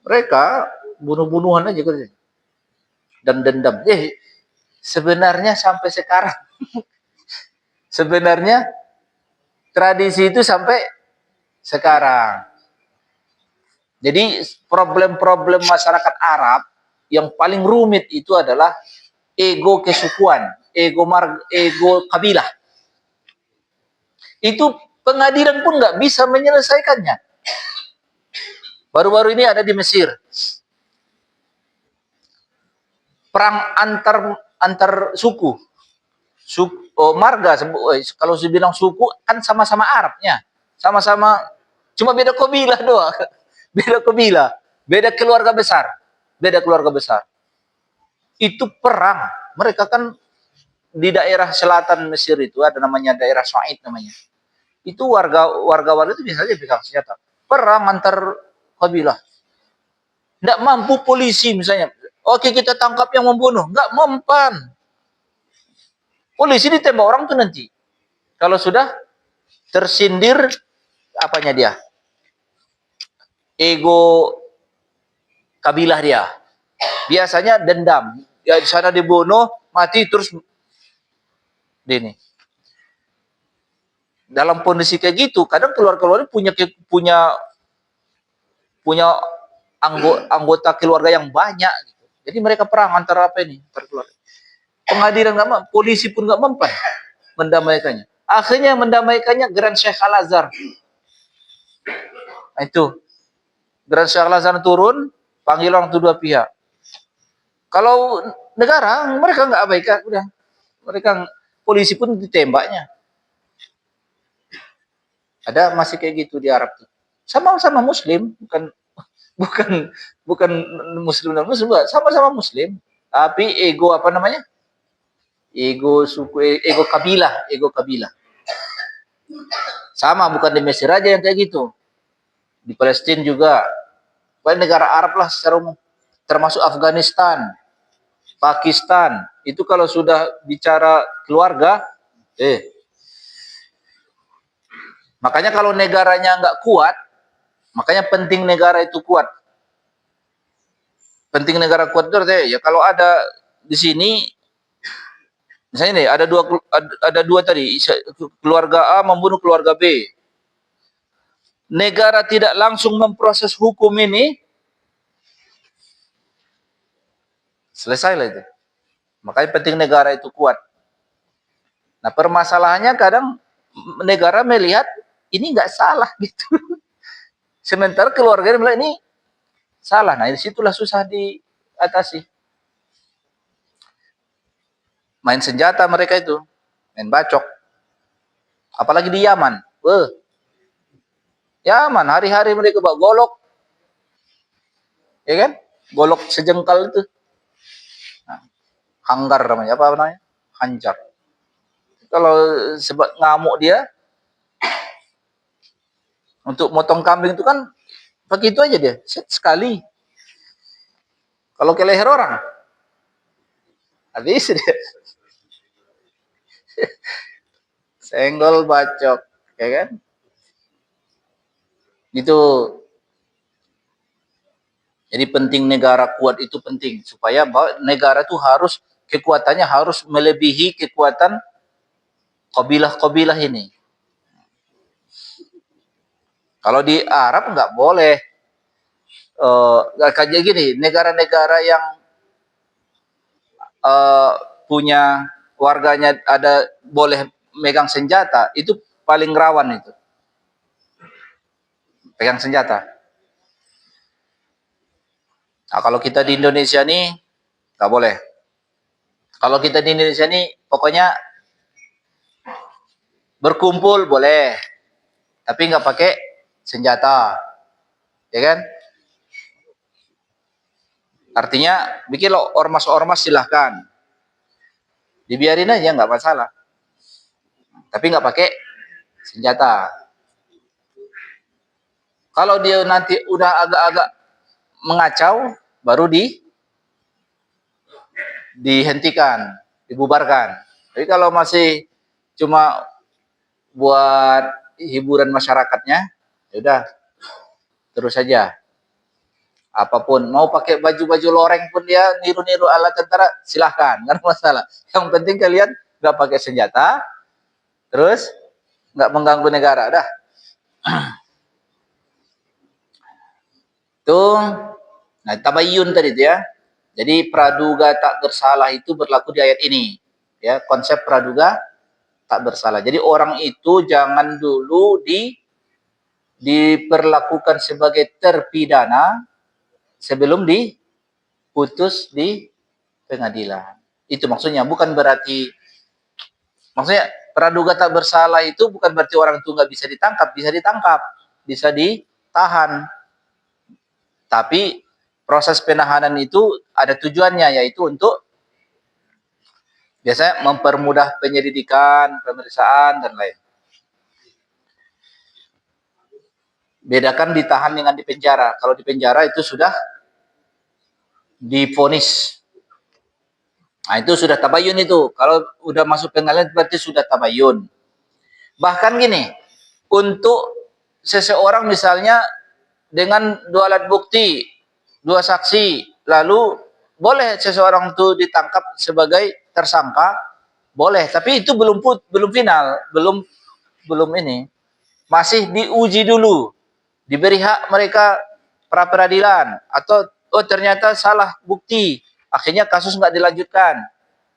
Speaker 1: mereka bunuh-bunuhan aja gitu. Dan dendam. Sebenarnya sampai sekarang. Sebenarnya tradisi itu sampai sekarang. Jadi problem-problem masyarakat Arab yang paling rumit itu adalah ego kesukuan, ego kabilah. Itu pengadilan pun nggak bisa menyelesaikannya. Baru-baru ini ada di Mesir. Perang antar suku. Marga, kalau saya bilang suku kan sama-sama Arabnya. Sama-sama, cuma beda kabilah doang. Beda kabilah, beda keluarga besar. Beda keluarga besar. Itu perang. Mereka kan di daerah selatan Mesir itu ada namanya daerah Su'aid namanya. Itu warga itu bisa saja pegang senjata. Perang antar kabilah. Tidak mampu polisi misalnya. Oke, kita tangkap yang membunuh. Nggak mempan. Polisi ditembak orang tuh nanti. Kalau sudah tersindir apanya dia? Ego kabilah dia. Biasanya dendam. Ya di sana dibunuh, mati terus ini. Dalam kondisi kayak gitu, kadang keluarga-keluarga punya punya anggota keluarga yang banyak. Gitu. Jadi mereka perang antara apa ini? Pengadilan nggak mampu, polisi pun nggak mempan mendamaikannya. Akhirnya mendamaikannya Grand Sheikh Al Azhar. Nah, itu Grand Sheikh Al Azhar turun, panggil orang kedua pihak. Kalau negara mereka nggak abaikan, udah mereka polisi pun ditembaknya. Ada masih kayak gitu di Arab tuh. Sama-sama Muslim, bukan bukan Muslim dan Muslim, sama-sama Muslim. Tapi ego apa namanya? Ego suku, ego kabilah. Sama, bukan di Mesir aja yang kayak gitu. Di Palestina juga. Banyak negara Arab lah secara umum. Termasuk Afghanistan, Pakistan. Itu kalau sudah bicara keluarga, makanya kalau negaranya nggak kuat, makanya penting negara itu kuat. Penting negara kuat itu ya kalau ada di sini, misalnya nih ada dua tadi, keluarga A membunuh keluarga B. Negara tidak langsung memproses hukum ini, selesai lah itu. Makanya penting negara itu kuat. Nah permasalahannya kadang negara melihat ini nggak salah gitu. Sementara keluarga melihat ini salah. Nah disitulah susah diatasi. Main senjata mereka itu, main bacok. Apalagi di Yaman. Yaman hari-hari mereka bawa golok, ya kan? Golok sejengkal itu. Nah, hanggar namanya, apa namanya? Hanjar. Kalau sebab ngamuk dia, untuk motong kambing itu kan pakai itu aja dia, sekali. Kalau ke leher orang, habis dia. Senggol bacok, ya kan? Itu. Jadi penting negara kuat itu penting supaya negara itu harus kekuatannya harus melebihi kekuatan kabilah-kabilah ini. Kalau di Arab nggak boleh kayak gini, negara-negara yang punya warganya ada boleh megang senjata itu paling rawan itu pegang senjata. Nah, kalau kita di Indonesia nih nggak boleh. Kalau kita di Indonesia nih pokoknya berkumpul boleh, tapi nggak pakai senjata, ya kan? Artinya bikin lo ormas-ormas silahkan, dibiarin aja nggak masalah, tapi nggak pakai senjata. Kalau dia nanti udah agak-agak mengacau, baru dihentikan, dibubarkan. Tapi kalau masih cuma buat hiburan masyarakatnya, ya udah terus saja. Apapun mau pakai baju-baju loreng pun dia niru-niru ala tentara silahkan, nggak ada masalah. Yang penting kalian nggak pakai senjata, terus nggak mengganggu negara, dah. Tuh, nah tabayyun tadi itu ya. Jadi praduga tak bersalah itu berlaku di ayat ini. Ya, konsep praduga tak bersalah. Jadi orang itu jangan dulu diperlakukan sebagai terpidana sebelum diputus di pengadilan. Itu maksudnya, bukan berarti maksudnya praduga tak bersalah itu bukan berarti orang itu nggak bisa ditangkap, bisa ditahan. Tapi proses penahanan itu ada tujuannya, yaitu untuk biasanya mempermudah penyelidikan, pemeriksaan, dan lain. Bedakan ditahan dengan di penjara. Kalau di penjara itu sudah divonis. Nah itu sudah tabayun itu. Kalau udah masuk pengadilan berarti sudah tabayun. Bahkan gini, untuk seseorang misalnya dengan dua alat bukti, dua saksi, lalu boleh seseorang itu ditangkap sebagai tersangka, boleh, tapi itu belum final, belum ini, masih diuji dulu, diberi hak mereka pra peradilan, atau oh ternyata salah bukti, akhirnya kasus nggak dilanjutkan,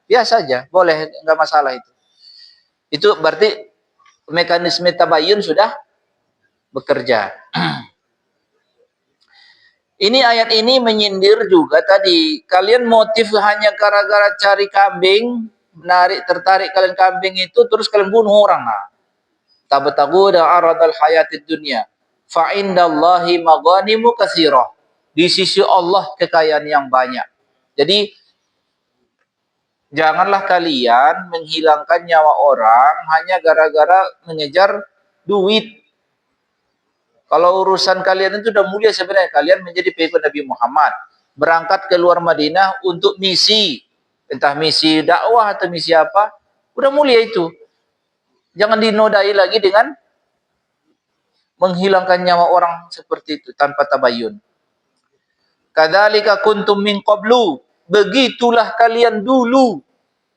Speaker 1: biasa aja, boleh, nggak masalah itu. Itu berarti mekanisme tabayun sudah bekerja. Ini ayat ini menyindir juga tadi. Kalian motif hanya gara-gara cari kambing, tertarik kalian kambing itu, terus kalian bunuh orang. Nah, tabtaghuna aradal hayatid dunya. Fa indallahi maghanimu katsirah. Di sisi Allah kekayaan yang banyak. Jadi janganlah kalian menghilangkan nyawa orang hanya gara-gara mengejar duit. Kalau urusan kalian itu sudah mulia sebenarnya. Kalian menjadi pengikut Nabi Muhammad. Berangkat ke luar Madinah untuk misi. Entah misi dakwah atau misi apa. Udah mulia itu. Jangan dinodai lagi dengan menghilangkan nyawa orang seperti itu tanpa tabayun. Kadzalika kuntum min qablu. Begitulah kalian dulu.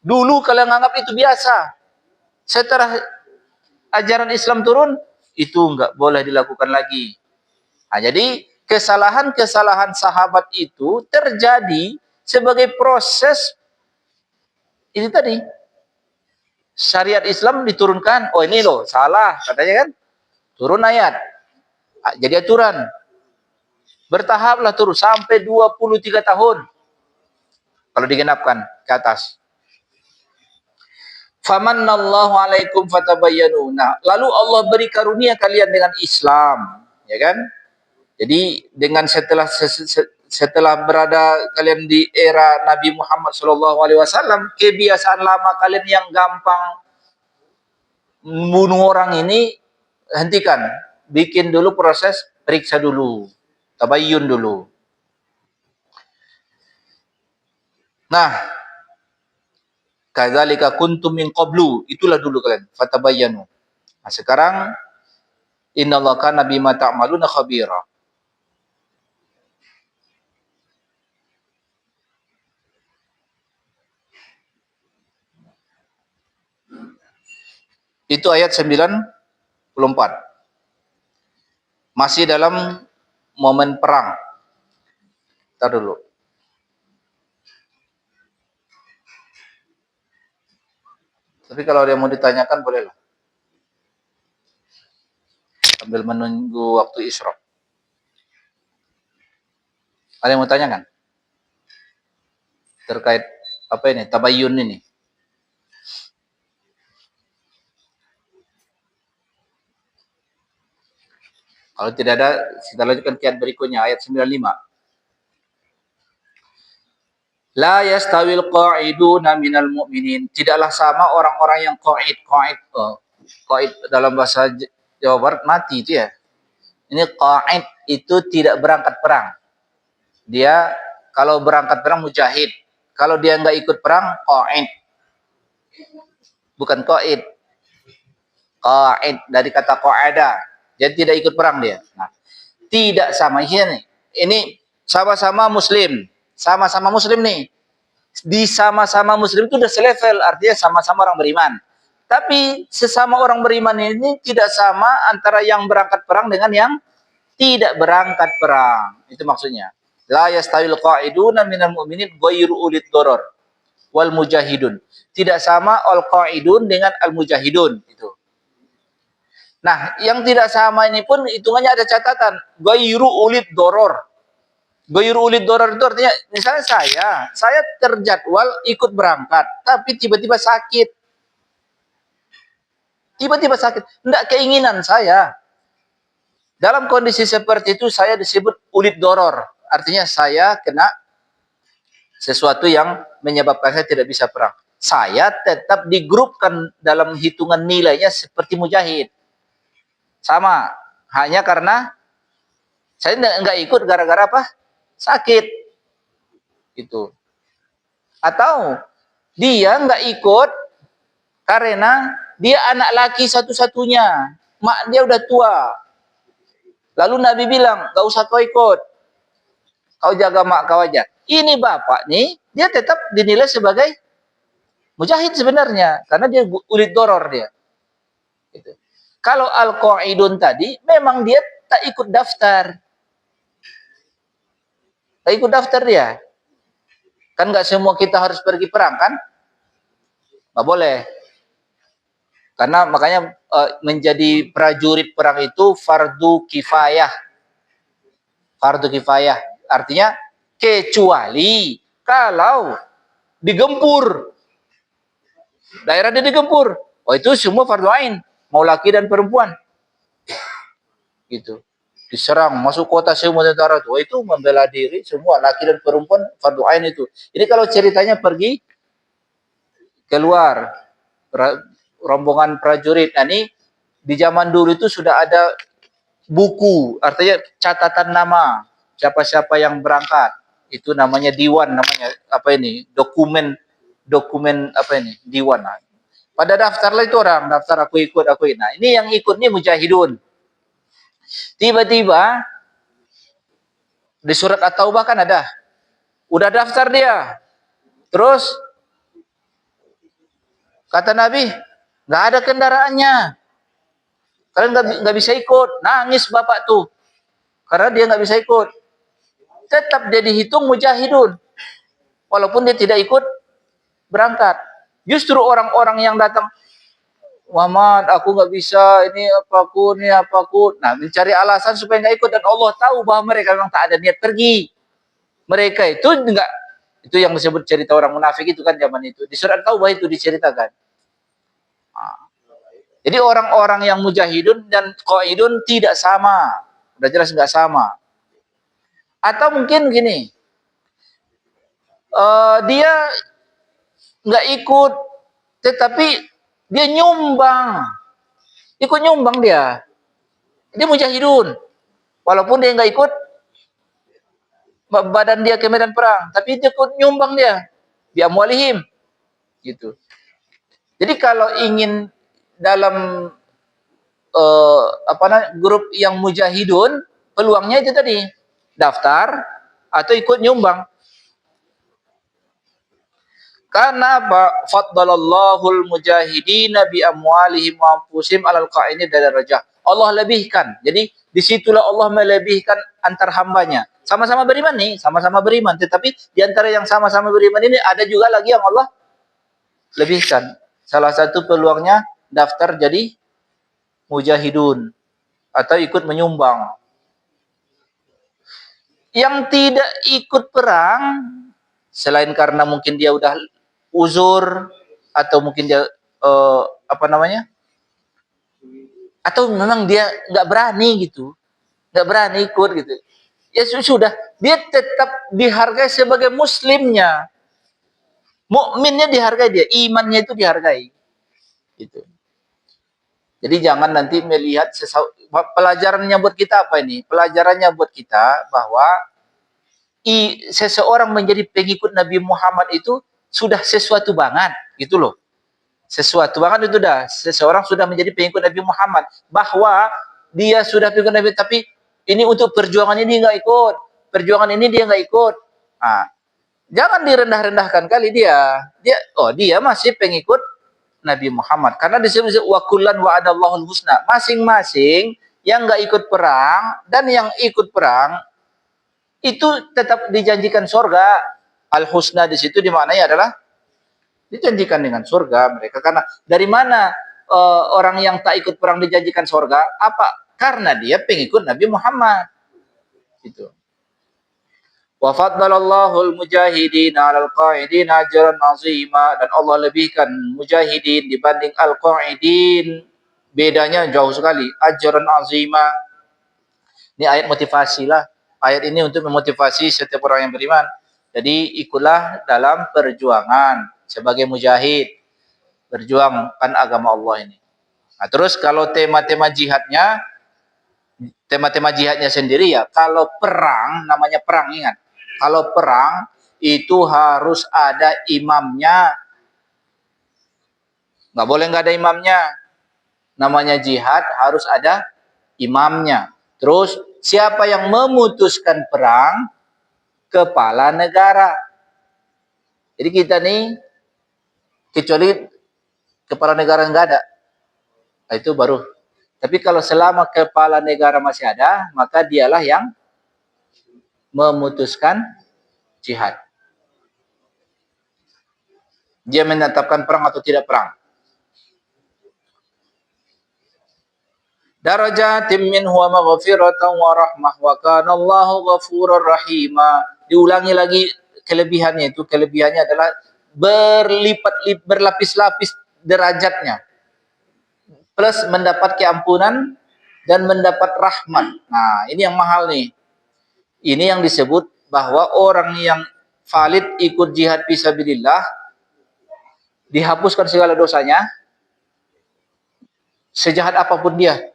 Speaker 1: Dulu kalian anggap itu biasa. Setelah ajaran Islam turun, itu enggak boleh dilakukan lagi. Nah, jadi kesalahan-kesalahan sahabat itu terjadi sebagai proses ini tadi. Syariat Islam diturunkan, oh ini loh salah katanya kan, turun ayat, jadi aturan, bertahaplah turun sampai 23 tahun kalau digenapkan ke atas. Famannallahu alaikum fatabayyanu. Nah, lalu Allah beri karunia kalian dengan Islam, ya kan? Jadi dengan setelah berada kalian di era Nabi Muhammad SAW, kebiasaan lama kalian yang gampang membunuh orang ini hentikan. Bikin dulu proses periksa dulu, tabayyun dulu. Nah, kadzalika kuntum min qablu, itulah dulu kalian, fatabayyanu. Nah, sekarang innallaha kana bima ta'maluna khabira. Itu ayat 94. Masih dalam momen perang. Ntar dulu. Tapi kalau ada yang mau ditanyakan bolehlah. Sambil menunggu waktu isyraq. Ada yang mau tanyakan? Terkait apa ini? Tabayyun ini. Kalau tidak ada, kita lanjutkan ayat berikutnya, ayat 95. La yastawil qa'iduna minal mu'minin. Tidaklah sama orang-orang yang qa'id. Qa'id dalam bahasa Jawa Barat mati itu ya. Ini qa'id itu tidak berangkat perang. Dia kalau berangkat perang mujahid. Kalau dia nggak ikut perang, qa'id. Bukan qa'id. Qa'id dari kata qa'ada. Jadi tidak ikut perang dia. Nah, tidak sama ini. Ini sama-sama muslim. Sama-sama muslim nih. Di sama-sama muslim itu udah selevel, artinya sama-sama orang beriman. Tapi sesama orang beriman ini tidak sama antara yang berangkat perang dengan yang tidak berangkat perang. Itu maksudnya. La yastawil qa'iduna minal mu'minin ghairu ulid doror wal mujahidun. Tidak sama al qa'idun dengan al mujahidun itu. Nah, yang tidak sama ini pun hitungannya ada catatan. Ghairu ulid doror. Ghairu ulid doror itu artinya, misalnya saya terjadwal ikut berangkat, tapi tiba-tiba sakit. Tiba-tiba sakit. Tidak keinginan saya. Dalam kondisi seperti itu, saya disebut ulid doror. Artinya saya kena sesuatu yang menyebabkan saya tidak bisa perang. Saya tetap digrupkan dalam hitungan nilainya seperti mujahid. Sama. Hanya karena saya nggak ikut gara-gara apa? Sakit. Gitu. Atau dia nggak ikut karena dia anak laki satu-satunya. Mak dia udah tua. Lalu Nabi bilang, gak usah kau ikut, kau jaga mak kau aja. Ini bapak nih, dia tetap dinilai sebagai mujahid sebenarnya, karena dia ulid doror dia. Gitu. Kalau Al-Qaidun tadi, memang dia tak ikut daftar. Tak ikut daftar dia. Kan nggak semua kita harus pergi perang, kan? Nggak boleh. Karena makanya menjadi prajurit perang itu fardu kifayah. Fardu kifayah. Artinya, kecuali kalau digempur. Daerah dia digempur. Oh, itu semua fardu ain. Mau laki dan perempuan. Gitu. Diserang, masuk kota semua tentara itu. Oh, itu membela diri semua. Laki dan perempuan fardu ain itu. Ini kalau ceritanya pergi keluar. Rombongan prajurit. Nah, ini di zaman dulu itu sudah ada buku. Artinya catatan nama. Siapa-siapa yang berangkat. Itu namanya diwan. Namanya apa ini? Dokumen apa ini? Diwan. Pada daftarlah itu orang, daftar aku ikut. Nah, ini yang ikut nih mujahidun. Tiba-tiba di surat At-Taubah kan ada. Udah daftar dia. Terus kata Nabi, nggak ada kendaraannya. Kalian nggak bisa ikut. Nangis bapak tuh. Karena dia nggak bisa ikut. Tetap dia dihitung mujahidun. Walaupun dia tidak ikut berangkat. Justru orang-orang yang datang, Muhammad, aku nggak bisa, ini apaku. Nah, mencari alasan supaya nggak ikut, dan Allah tahu bahwa mereka memang tak ada niat pergi. Mereka itu enggak, itu yang disebut cerita orang munafik itu kan zaman itu. Di surat Taubah itu diceritakan. Nah, jadi orang-orang yang mujahidun dan qaidun tidak sama. Udah jelas nggak sama. Atau mungkin gini, dia nggak ikut, tetapi dia nyumbang. Ikut nyumbang dia. Dia mujahidun. Walaupun dia nggak ikut badan dia ke medan perang, tapi dia ikut nyumbang dia. Di amwalihim. Gitu. Jadi kalau ingin dalam grup yang mujahidun, peluangnya itu tadi, daftar atau ikut nyumbang. Karena apa? Faddalallahu mujahidina bi amwalihim wa anfusihim 'alal qa'idin darajah. Allah lebihkan. Jadi disitulah Allah melebihkan antar hambanya. Sama-sama beriman nih, sama-sama beriman. Tetapi di antara yang sama-sama beriman ini ada juga lagi yang Allah lebihkan. Salah satu peluangnya daftar jadi mujahidun atau ikut menyumbang. Yang tidak ikut perang selain karena mungkin dia udah uzur atau mungkin dia atau memang dia nggak berani gitu, nggak berani ikut gitu. Ya sudah, dia tetap dihargai sebagai muslimnya, mukminnya dihargai, dia imannya itu dihargai, gitu. Jadi jangan nanti melihat pelajarannya buat kita apa ini? Pelajarannya buat kita bahwa seseorang menjadi pengikut Nabi Muhammad itu sudah sesuatu banget, gitu loh. Sesuatu banget itu dah. Seseorang sudah menjadi pengikut Nabi Muhammad. Bahwa dia sudah pengikut Nabi, tapi ini untuk perjuangan ini nggak ikut. Perjuangan ini dia nggak ikut. Nah, jangan direndah-rendahkan kali dia. Dia masih pengikut Nabi Muhammad. Karena disebut wa kullan wa'adallahul husna. Masing-masing yang nggak ikut perang dan yang ikut perang itu tetap dijanjikan surga. Al-husna di situ dimaknai adalah dijanjikan dengan surga mereka. Karena dari mana orang yang tak ikut perang dijanjikan surga? Apa? Karena dia pengikut Nabi Muhammad. Gitu. Wa faddalallahu al-mujahidin 'alal qa'idin ajran 'azima, dan Allah lebihkan mujahidin dibanding al-qa'idin. Bedanya jauh sekali, ajran 'azima. Ini ayat motivasi lah. Ayat ini untuk memotivasi setiap orang yang beriman. Jadi ikutlah dalam perjuangan sebagai mujahid, berjuangkan agama Allah ini. Nah, terus kalau tema-tema jihadnya sendiri ya, kalau perang, namanya perang, ingat. Kalau perang itu harus ada imamnya. Nggak boleh nggak ada imamnya. Namanya jihad harus ada imamnya. Terus siapa yang memutuskan perang? Kepala negara. Jadi kita nih, kecuali kepala negara nggak ada, nah, itu baru. Tapi kalau selama kepala negara masih ada, maka dialah yang memutuskan jihad. Dia menetapkan perang atau tidak perang. Darajatim minhu wa maghfiratan wa rahmah wa kana Allahu ghafurur rahima. Diulangi lagi kelebihannya itu. Kelebihannya adalah berlapis-lapis derajatnya. Plus mendapat keampunan dan mendapat rahmat. Nah, ini yang mahal nih. Ini yang disebut bahwa orang yang valid ikut jihad fisabilillah dihapuskan segala dosanya sejahat apapun dia.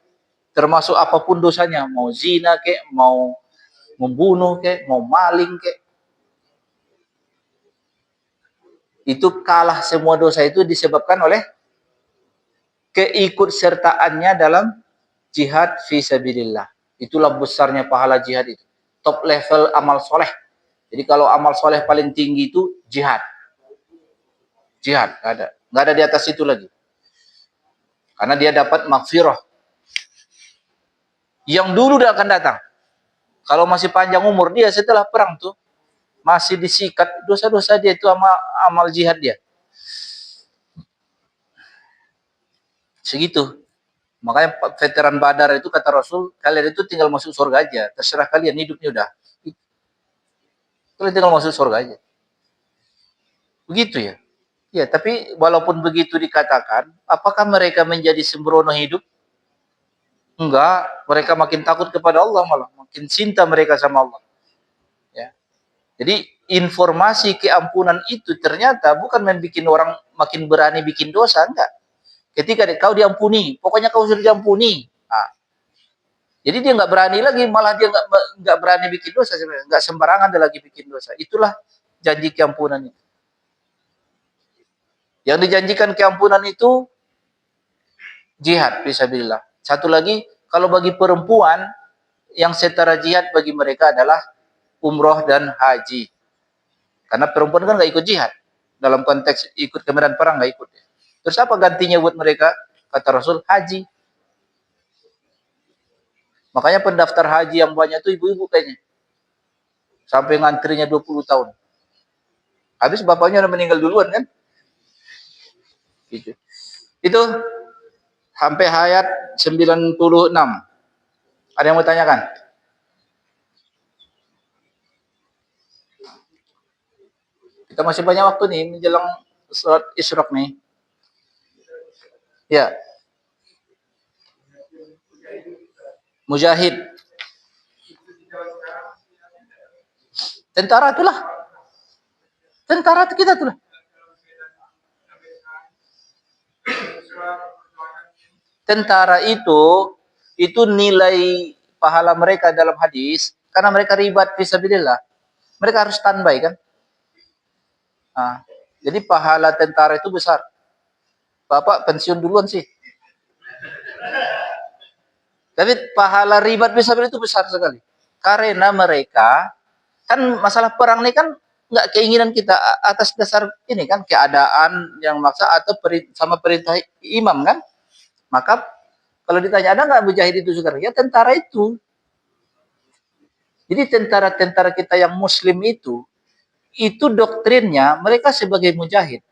Speaker 1: Termasuk apapun dosanya, mau zina kek, mau membunuh kek, mau maling kek. Itu kalah semua dosa itu disebabkan oleh keikutsertaannya dalam jihad fisabilillah. Itulah besarnya pahala jihad itu. Top level amal soleh. Jadi kalau amal soleh paling tinggi itu jihad. Jihad, nggak ada. Nggak ada di atas itu lagi. Karena dia dapat maghfirah. Yang dulu udah akan datang. Kalau masih panjang umur dia setelah perang tuh masih disikat dosa-dosa dia itu amal jihad dia. Segitu. Makanya veteran Badar itu kata Rasul, kalian itu tinggal masuk surga aja. Terserah kalian hidupnya udah. Kalian tinggal masuk surga aja. Begitu ya. Ya, tapi walaupun begitu dikatakan, apakah mereka menjadi sembrono hidup? Enggak, mereka makin takut kepada Allah malah, makin cinta mereka sama Allah. Ya. Jadi informasi keampunan itu ternyata bukan membuat orang makin berani bikin dosa, enggak. Ketika kau diampuni, pokoknya kau sudah diampuni. Nah, jadi dia nggak berani lagi, malah dia nggak berani bikin dosa, nggak sembarangan dia lagi bikin dosa. Itulah janji keampunan itu. Yang dijanjikan keampunan itu jihad fisabilillah. Satu lagi, kalau bagi perempuan yang setara jihad bagi mereka adalah umroh dan haji. Karena perempuan kan nggak ikut jihad. Dalam konteks ikut ke medan perang nggak ikut. Terus apa gantinya buat mereka? Kata Rasul, haji. Makanya pendaftar haji yang banyak itu ibu-ibu kayaknya. Sampai ngantrinya 20 tahun. Habis bapaknya udah meninggal duluan kan? Gitu. Itu sampai ayat 96. Ada yang mau tanyakan? Kita masih banyak waktu nih menjelang surat Isyraq nih. Ya. Mujahid. Tentara itulah. Tentara kita itulah. Tentara itu nilai pahala mereka dalam hadis karena mereka ribat fisabilillah. Mereka harus standby kan? Nah, jadi pahala tentara itu besar. Bapak pensiun duluan sih. Tapi pahala ribat fisabilillah itu besar sekali. Karena mereka kan masalah perang ini kan nggak keinginan kita atas dasar ini kan keadaan yang maksa atau sama perintah imam kan? Maka kalau ditanya ada nggak mujahid itu sekarang? Ya tentara itu. Jadi tentara-tentara kita yang muslim itu doktrinnya mereka sebagai mujahid.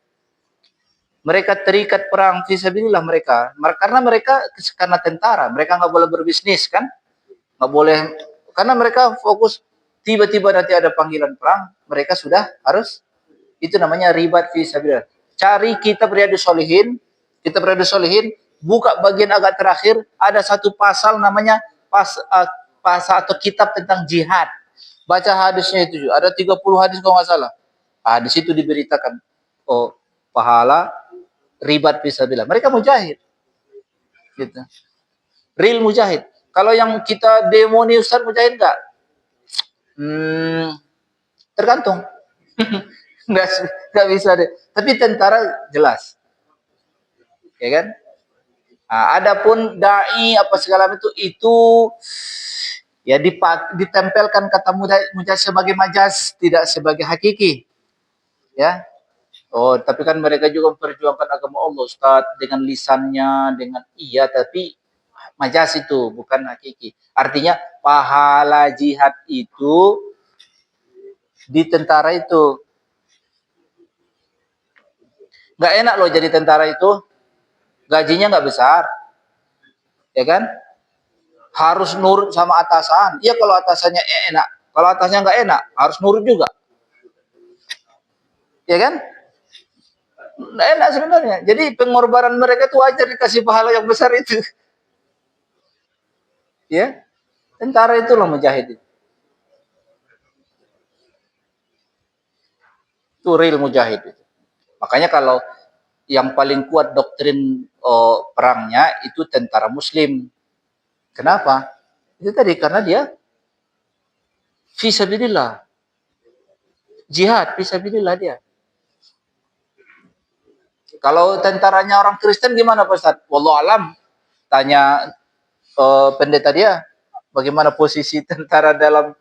Speaker 1: Mereka terikat perang fisabilillah mereka. Karena mereka karena tentara, mereka nggak boleh berbisnis kan? Nggak boleh karena mereka fokus tiba-tiba nanti ada panggilan perang, mereka sudah harus itu namanya ribat fisabilillah. Cari kitab Riyadhus Shalihin, kitab Riyadhus Shalihin buka bagian agak terakhir ada satu pasal namanya pasal atau kitab tentang jihad. Baca hadisnya itu juga. Ada 30 hadis kalau nggak salah. Di situ diberitakan oh pahala ribat fisabilillah. Mereka mujahid. Gitu. Real mujahid. Kalau yang kita demo nih Ustaz mujahid enggak? Tergantung. Nggak bisa deh. Tapi tentara jelas. Ya kan? Nah, adapun dai apa segala itu Ya ditempelkan kata mujaz sebagai majaz, tidak sebagai hakiki. Ya. Oh, tapi kan mereka juga memperjuangkan agama Allah, Ustaz, dengan lisannya, dengan iya, tapi majaz itu bukan hakiki. Artinya pahala jihad itu di tentara itu. Nggak enak loh jadi tentara itu, gajinya nggak besar, ya kan? Harus nurut sama atasan. Iya kalau atasannya enak, kalau atasnya nggak enak, harus nurut juga, ya kan? Nggak enak sebenarnya. Jadi pengorbanan mereka itu wajar dikasih pahala yang besar itu, ya. Tentara itu loh mujahid itu real mujahid itu. Makanya kalau yang paling kuat doktrin perangnya itu tentara Muslim. Kenapa? Itu tadi karena dia fisabilillah, jihad fisabilillah dia. Kalau tentaranya orang Kristen gimana Pak Ustaz? Wallahu alam. Tanya pendeta dia, bagaimana posisi tentara dalam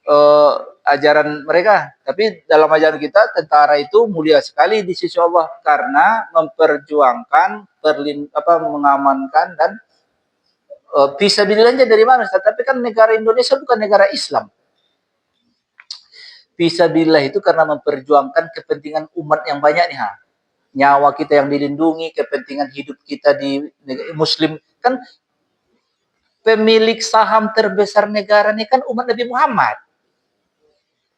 Speaker 1: uh, ajaran mereka. Tapi dalam ajaran kita, tentara itu mulia sekali di sisi Allah karena memperjuangkan, mengamankan dan fisabilillahnya dari mana? Tapi kan negara Indonesia bukan negara Islam. Fisabilillah itu karena memperjuangkan kepentingan umat yang banyak nih, ha. Nyawa kita yang dilindungi, kepentingan hidup kita di Muslim. Kan pemilik saham terbesar negara ini kan umat Nabi Muhammad.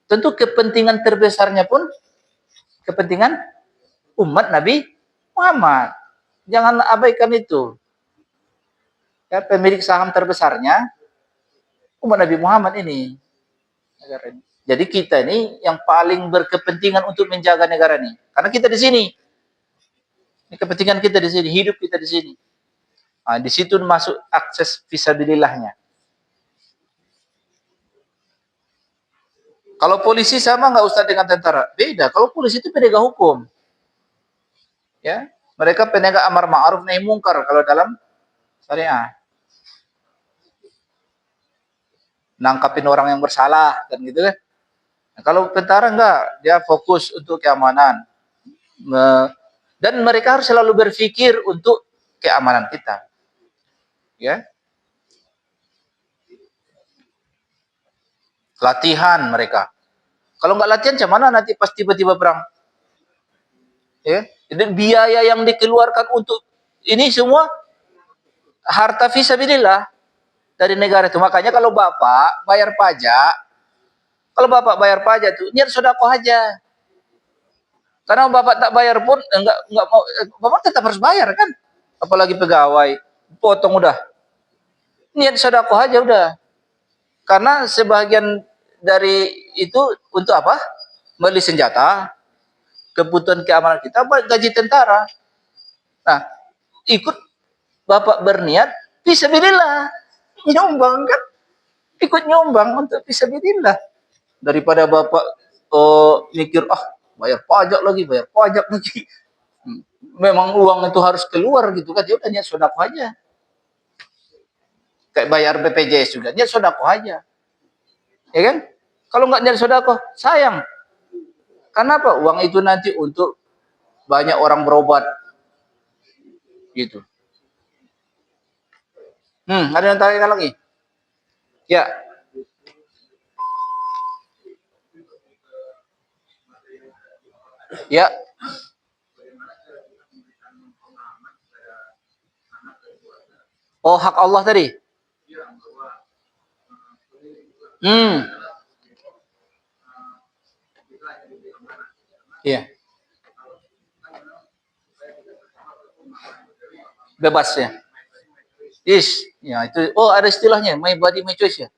Speaker 1: Tentu kepentingan terbesarnya pun kepentingan umat Nabi Muhammad. Jangan abaikan itu. Ya, pemilik saham terbesarnya umat Nabi Muhammad ini. Jadi kita ini yang paling berkepentingan untuk menjaga negara ini. Karena kita di sini. Ini kepentingan kita di sini, hidup kita di sini. Nah, di situ masuk akses fisabilillahnya. Kalau polisi sama nggak usah dengan tentara? Beda. Kalau polisi itu penegak hukum. Ya, mereka penegak amar ma'ruf nahi mungkar kalau dalam syariah. Nangkapin orang yang bersalah dan gitu kan. Nah, kalau tentara enggak, dia fokus untuk keamanan. Dan mereka harus selalu berpikir untuk keamanan kita. Ya. Latihan mereka. Kalau nggak latihan, macam mana nanti pas tiba-tiba perang? Ya. Jadi biaya yang dikeluarkan untuk ini semua harta fisabilillah dari negara itu. Makanya kalau Bapak bayar pajak, tuh niat sedekah aja. Karena Bapak tak bayar pun enggak mau, Bapak tetap harus bayar kan? Apalagi pegawai, potong udah. Niat sedekah aja udah. Karena sebagian dari itu untuk apa? Beli senjata, kebutuhan keamanan kita, gaji tentara. Nah, ikut Bapak berniat fisabilillah, nyumbang kan? Ikut nyumbang untuk fisabilillah. Daripada Bapak mikir bayar pajak lagi. Memang uang itu harus keluar gitu kan, ya udah niat sedekah aja. Kayak bayar BPJS juga, niat sedekah aja. Ya kan? Kalau nggak niat sedekah, sayang. Kenapa? Uang itu nanti untuk banyak orang berobat. Gitu. Ada yang tanya lagi? Ya. Ya. Oh, hak Allah tadi. Iya. Bebas ya. Ya itu. Oh, ada istilahnya, my body my choice ya.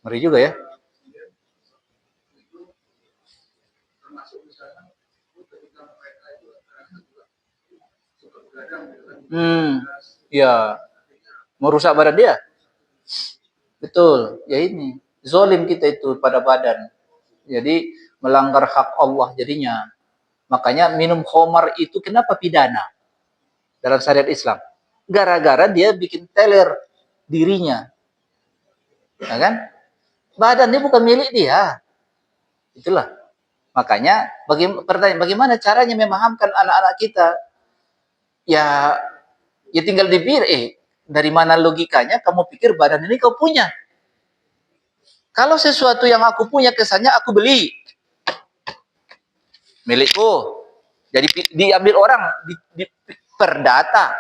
Speaker 1: Ngeri juga ya. Ya. Merusak badan dia. Betul. Ya ini. Zolim kita itu pada badan. Jadi melanggar hak Allah jadinya. Makanya minum khamar itu kenapa pidana dalam syariat Islam? Gara-gara dia bikin teler. dirinya. Ya kan? Badan ini bukan milik dia. Itulah. Makanya pertanyaan bagaimana caranya memahamkan anak-anak kita? Ya tinggal dipikir, dari mana logikanya kamu pikir badan ini kau punya? Kalau sesuatu yang aku punya kesannya aku beli. Milikku. Jadi diambil orang, perdata.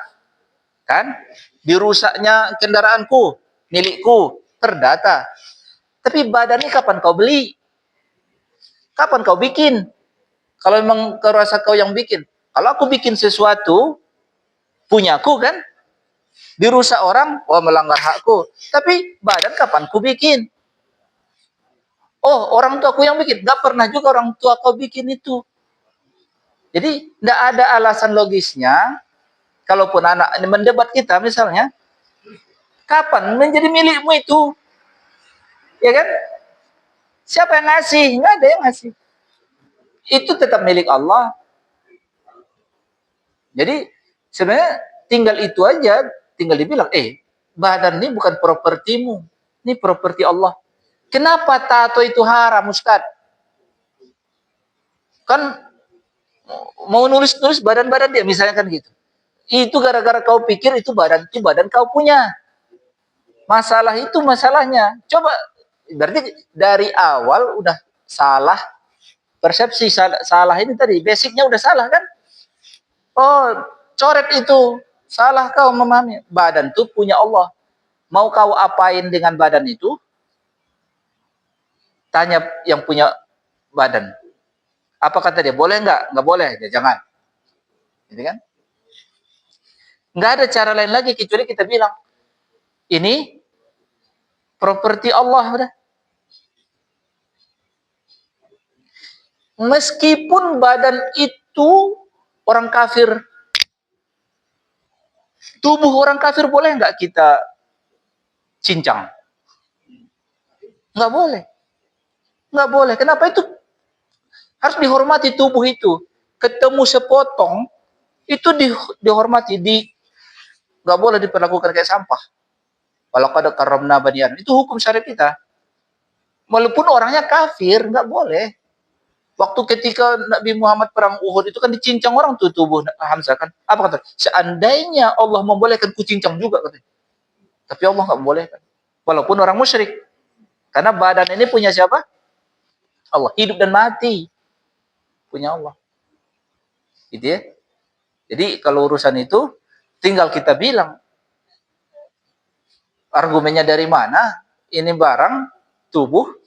Speaker 1: Kan? Dirusaknya kendaraanku, milikku, perdata. Tapi badan ini kapan kau beli? Kapan kau bikin? Kalau memang kau rasa kau yang bikin. Kalau aku bikin sesuatu, punyaku kan? Dirusak orang, melanggar hakku. Tapi badan kapan ku bikin? Oh, orang tua aku yang bikin. Gak pernah juga orang tua kau bikin itu. Jadi, tidak ada alasan logisnya. Kalaupun anak ini mendebat kita misalnya, kapan menjadi milikmu itu? Ya kan? Siapa yang ngasih? Nggak ada yang ngasih. Itu tetap milik Allah. Jadi sebenarnya tinggal itu aja, tinggal dibilang, badan ini bukan propertimu, ini properti Allah. Kenapa tato itu haram, Ustaz? Kan mau nulis-nulis badan-badan dia, misalnya kan gitu. Itu gara-gara kau pikir itu badan kau punya. Masalah itu masalahnya. Coba, berarti dari awal udah salah persepsi, salah ini tadi, basicnya udah salah kan? Oh, coret itu. Salah kau memahami. Badan itu punya Allah. Mau kau apain dengan badan itu? Tanya yang punya badan. Apa kata dia? Boleh nggak? Nggak boleh. Ya, jangan. Gitu kan? Nggak ada cara lain lagi kecuali kita bilang, ini properti Allah. Udah. Meskipun badan itu orang kafir, tubuh orang kafir boleh nggak kita cincang? Nggak boleh. Nggak boleh. Kenapa? Itu harus dihormati tubuh itu. Ketemu sepotong, itu dihormati. Nggak boleh diperlakukan kayak sampah. Kalau ada karamna banian, itu hukum syariat kita. Walaupun orangnya kafir, nggak boleh. Waktu ketika Nabi Muhammad perang Uhud itu kan dicincang orang tuh tubuh Hamzah kan. Apa kata? Seandainya Allah membolehkan ku cincang juga katanya. Tapi Allah nggak membolehkan. Walaupun orang musyrik. Karena badan ini punya siapa? Allah. Hidup dan mati punya Allah. Gitu ya. Jadi kalau urusan itu tinggal kita bilang argumennya dari mana? Ini barang tubuh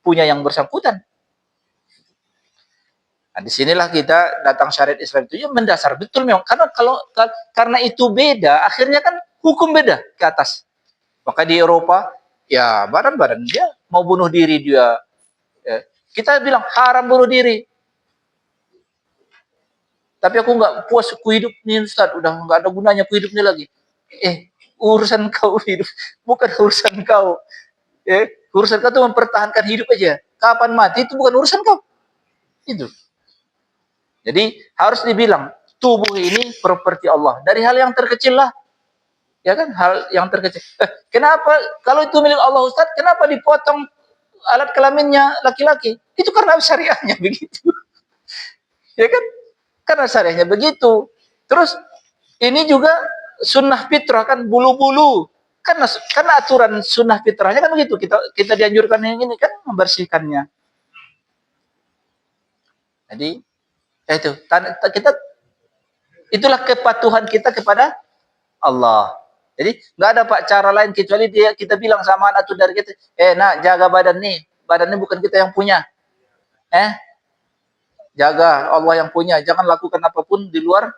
Speaker 1: punya yang bersangkutan. Nah, disinilah kita datang syariat Islam itu ya mendasar betul memang karena itu beda, akhirnya kan hukum beda ke atas. Maka di Eropa ya badan dia mau bunuh diri dia, ya. Kita bilang haram bunuh diri. Tapi aku nggak puas ku hidup nih Ustaz, udah nggak ada gunanya ku hidup nih lagi. Urusan kau hidup, bukan urusan kau. Urusan kau itu mempertahankan hidup aja. Kapan mati itu bukan urusan kau. Itu. Jadi harus dibilang tubuh ini properti Allah. Dari hal yang terkecil lah. Ya kan? Hal yang terkecil. Kenapa kalau itu milik Allah Ustaz, kenapa dipotong alat kelaminnya laki-laki? Itu karena syariahnya begitu. Ya kan? Karena syariahnya begitu. Terus ini juga sunnah fitrah kan bulu-bulu. Karena aturan sunnah fitrahnya kan begitu. Kita dianjurkan yang ini kan membersihkannya. Jadi itu kita itulah kepatuhan kita kepada Allah. Jadi nggak ada pak cara lain kecuali kita bilang sama anak itu dari kita, nak jaga badan ini bukan kita yang punya, jaga Allah yang punya, jangan lakukan apapun di luar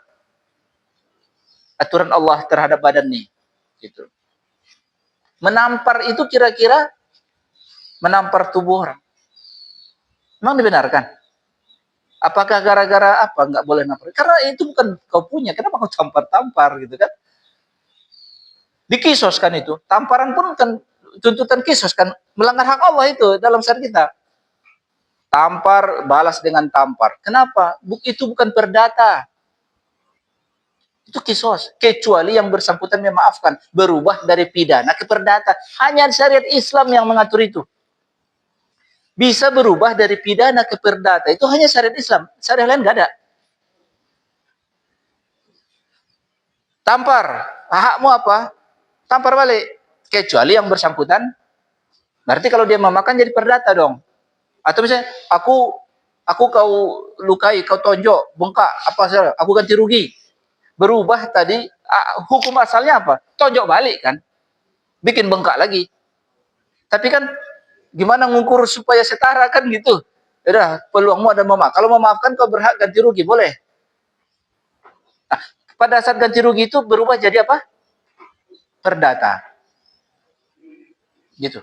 Speaker 1: aturan Allah terhadap badan nih, gitu. Menampar itu kira-kira menampar tubuh orang, memang dibenarkan? Apakah gara-gara apa nggak boleh nampar? Karena itu bukan kau punya, kenapa kau tampar-tampar gitu kan? Dikisos kan itu, tamparan pun kan tuntutan kisos kan, melanggar hak Allah itu dalam syariat kita. Tampar balas dengan tampar. Kenapa? Itu bukan perdata. Itu kisos. Kecuali yang bersangkutan memaafkan. Berubah dari pidana ke perdata. Hanya syariat Islam yang mengatur itu. Bisa berubah dari pidana ke perdata. Itu hanya syariat Islam. Syariat lain nggak ada. Tampar. Hakmu apa? Tampar balik. Kecuali yang bersangkutan. Berarti kalau dia memakan jadi perdata dong. Atau misalnya, aku kau lukai, kau tonjok, bengkak, apa saja, aku ganti rugi. Berubah tadi, hukum asalnya apa? Tonjok balik kan. Bikin bengkak lagi. Tapi kan gimana ngukur supaya setara kan gitu. Udah, peluangmu ada memaafkan. Kalau memaafkan kau berhak ganti rugi, boleh. Nah, pada saat ganti rugi itu berubah jadi apa? Perdata. Gitu.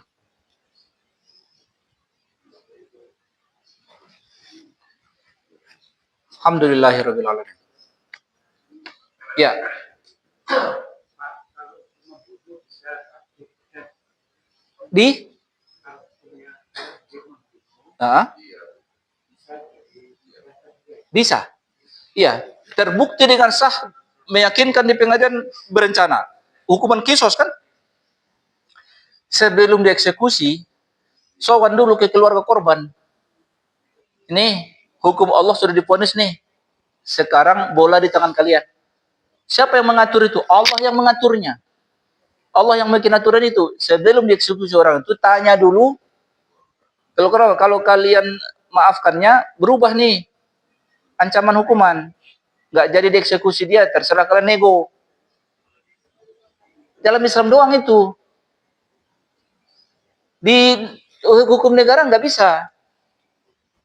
Speaker 1: Alhamdulillahirabbil alamin. Ya. Di bisa. Iya, terbukti dengan sah, meyakinkan di pengadilan, berencana. Hukuman kisos kan? Sebelum dieksekusi, sowan dulu ke keluarga korban. Ini hukum Allah sudah diponis nih. Sekarang bola di tangan kalian. Siapa yang mengatur itu? Allah yang mengaturnya. Allah yang bikin aturan itu. Sebelum dieksekusi orang itu, tanya dulu. Kalau kalian maafkannya, berubah nih ancaman hukuman. Nggak jadi dieksekusi dia, terserah kalian nego. Dalam Islam doang itu. Di hukum negara nggak bisa.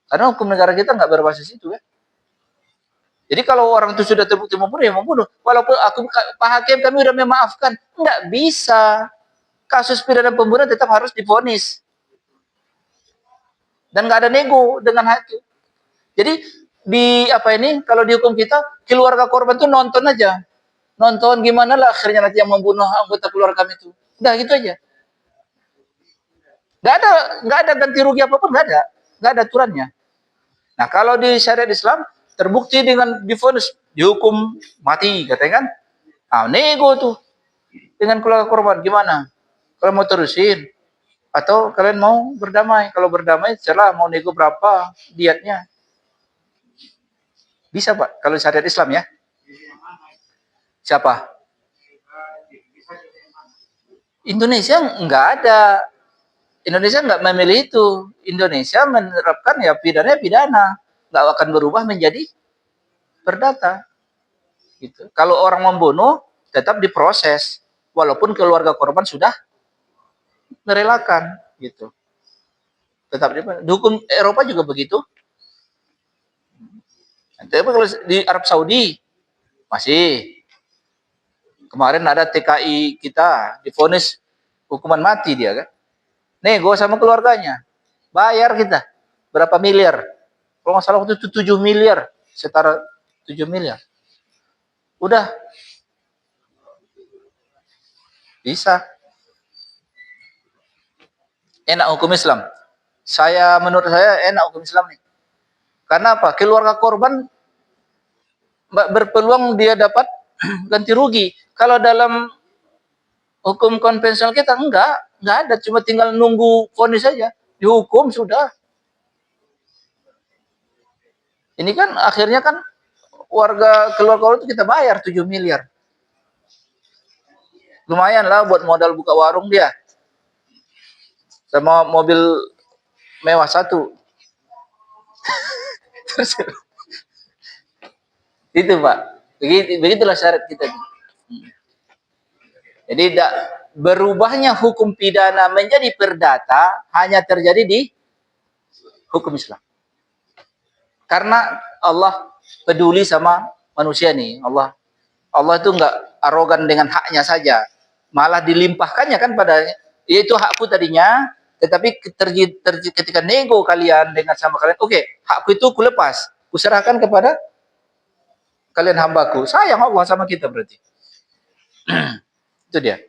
Speaker 1: Karena hukum negara kita nggak berbasis itu ya. Jadi kalau orang itu sudah terbukti membunuh, ya membunuh. Walaupun Pak Hakim kami sudah memaafkan, nggak bisa. Kasus pidana pembunuhan tetap harus divonis. Dan nggak ada nego dengan hakim. Jadi di apa ini, kalau di hukum kita, keluarga korban tuh nonton aja. Nonton gimana lah akhirnya nanti yang membunuh anggota keluarga kami itu. Udah gitu aja. Nggak ada ganti rugi apapun, nggak ada aturannya. Nah kalau di syariat Islam terbukti dengan divonis, dihukum mati katanya kan. Nah, nego tuh dengan keluarga korban gimana? Kalau mau terusin atau kalian mau berdamai? Kalau berdamai, setelah mau nego berapa diatnya? Bisa Pak, kalau syariat Islam ya. Siapa? Indonesia nggak ada. Indonesia nggak memilih itu. Indonesia menerapkan ya pidana, nggak akan berubah menjadi perdata. Gitu. Kalau orang membunuh, tetap diproses, walaupun keluarga korban sudah merelakan. Gitu. Tetap di hukum Eropa juga begitu. Tapi kalau di Arab Saudi masih, kemarin ada TKI kita divonis hukuman mati dia kan. Nego sama keluarganya, bayar kita berapa miliar? Kalau nggak salah waktu itu 7 miliar, setara 7 miliar. Udah bisa. Enak hukum Islam. Menurut saya enak hukum Islam nih. Karena apa? Keluarga korban berpeluang dia dapat ganti rugi. Kalau dalam hukum konvensional kita enggak ada, cuma tinggal nunggu vonis saja. Dihukum sudah. Ini kan akhirnya kan warga keluarga itu kita bayar 7 miliar. Lumayan lah buat modal buka warung dia. Sama mobil mewah satu. Itu Pak. Begitulah syarat kita. Jadi berubahnya hukum pidana menjadi perdata hanya terjadi di hukum Islam. Karena Allah peduli sama manusia nih. Allah itu nggak arogan dengan haknya saja. Malah dilimpahkannya kan padanya. Yaitu hakku tadinya, tetapi ketika nego kalian dengan sama kalian, oke, hakku itu kulepas, kuserahkan kepada kalian hambaku. Sayang Allah sama kita berarti. Itu dia.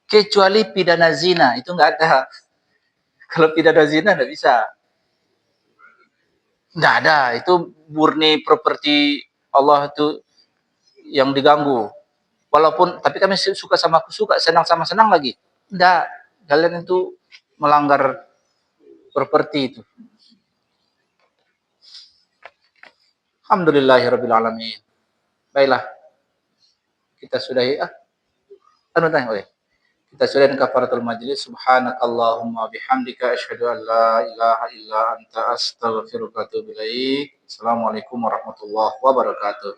Speaker 1: Kecuali pidana zina, itu nggak ada. Kalau pidana zina nggak bisa. Nggak ada. Itu murni properti Allah itu yang diganggu. Walaupun tapi kami suka sama suka, senang sama senang lagi. Enggak, kalian itu melanggar properti itu. Alhamdulillahirabbil alamin. Baiklah, kita sudahi tanya oleh. Kita sudahi kafaratul majlis. Subhanakallahumma bihamdika asyhadu an la ilaha illa anta astaghfiruka wa atubu ilaik. Assalamualaikum warahmatullahi wabarakatuh.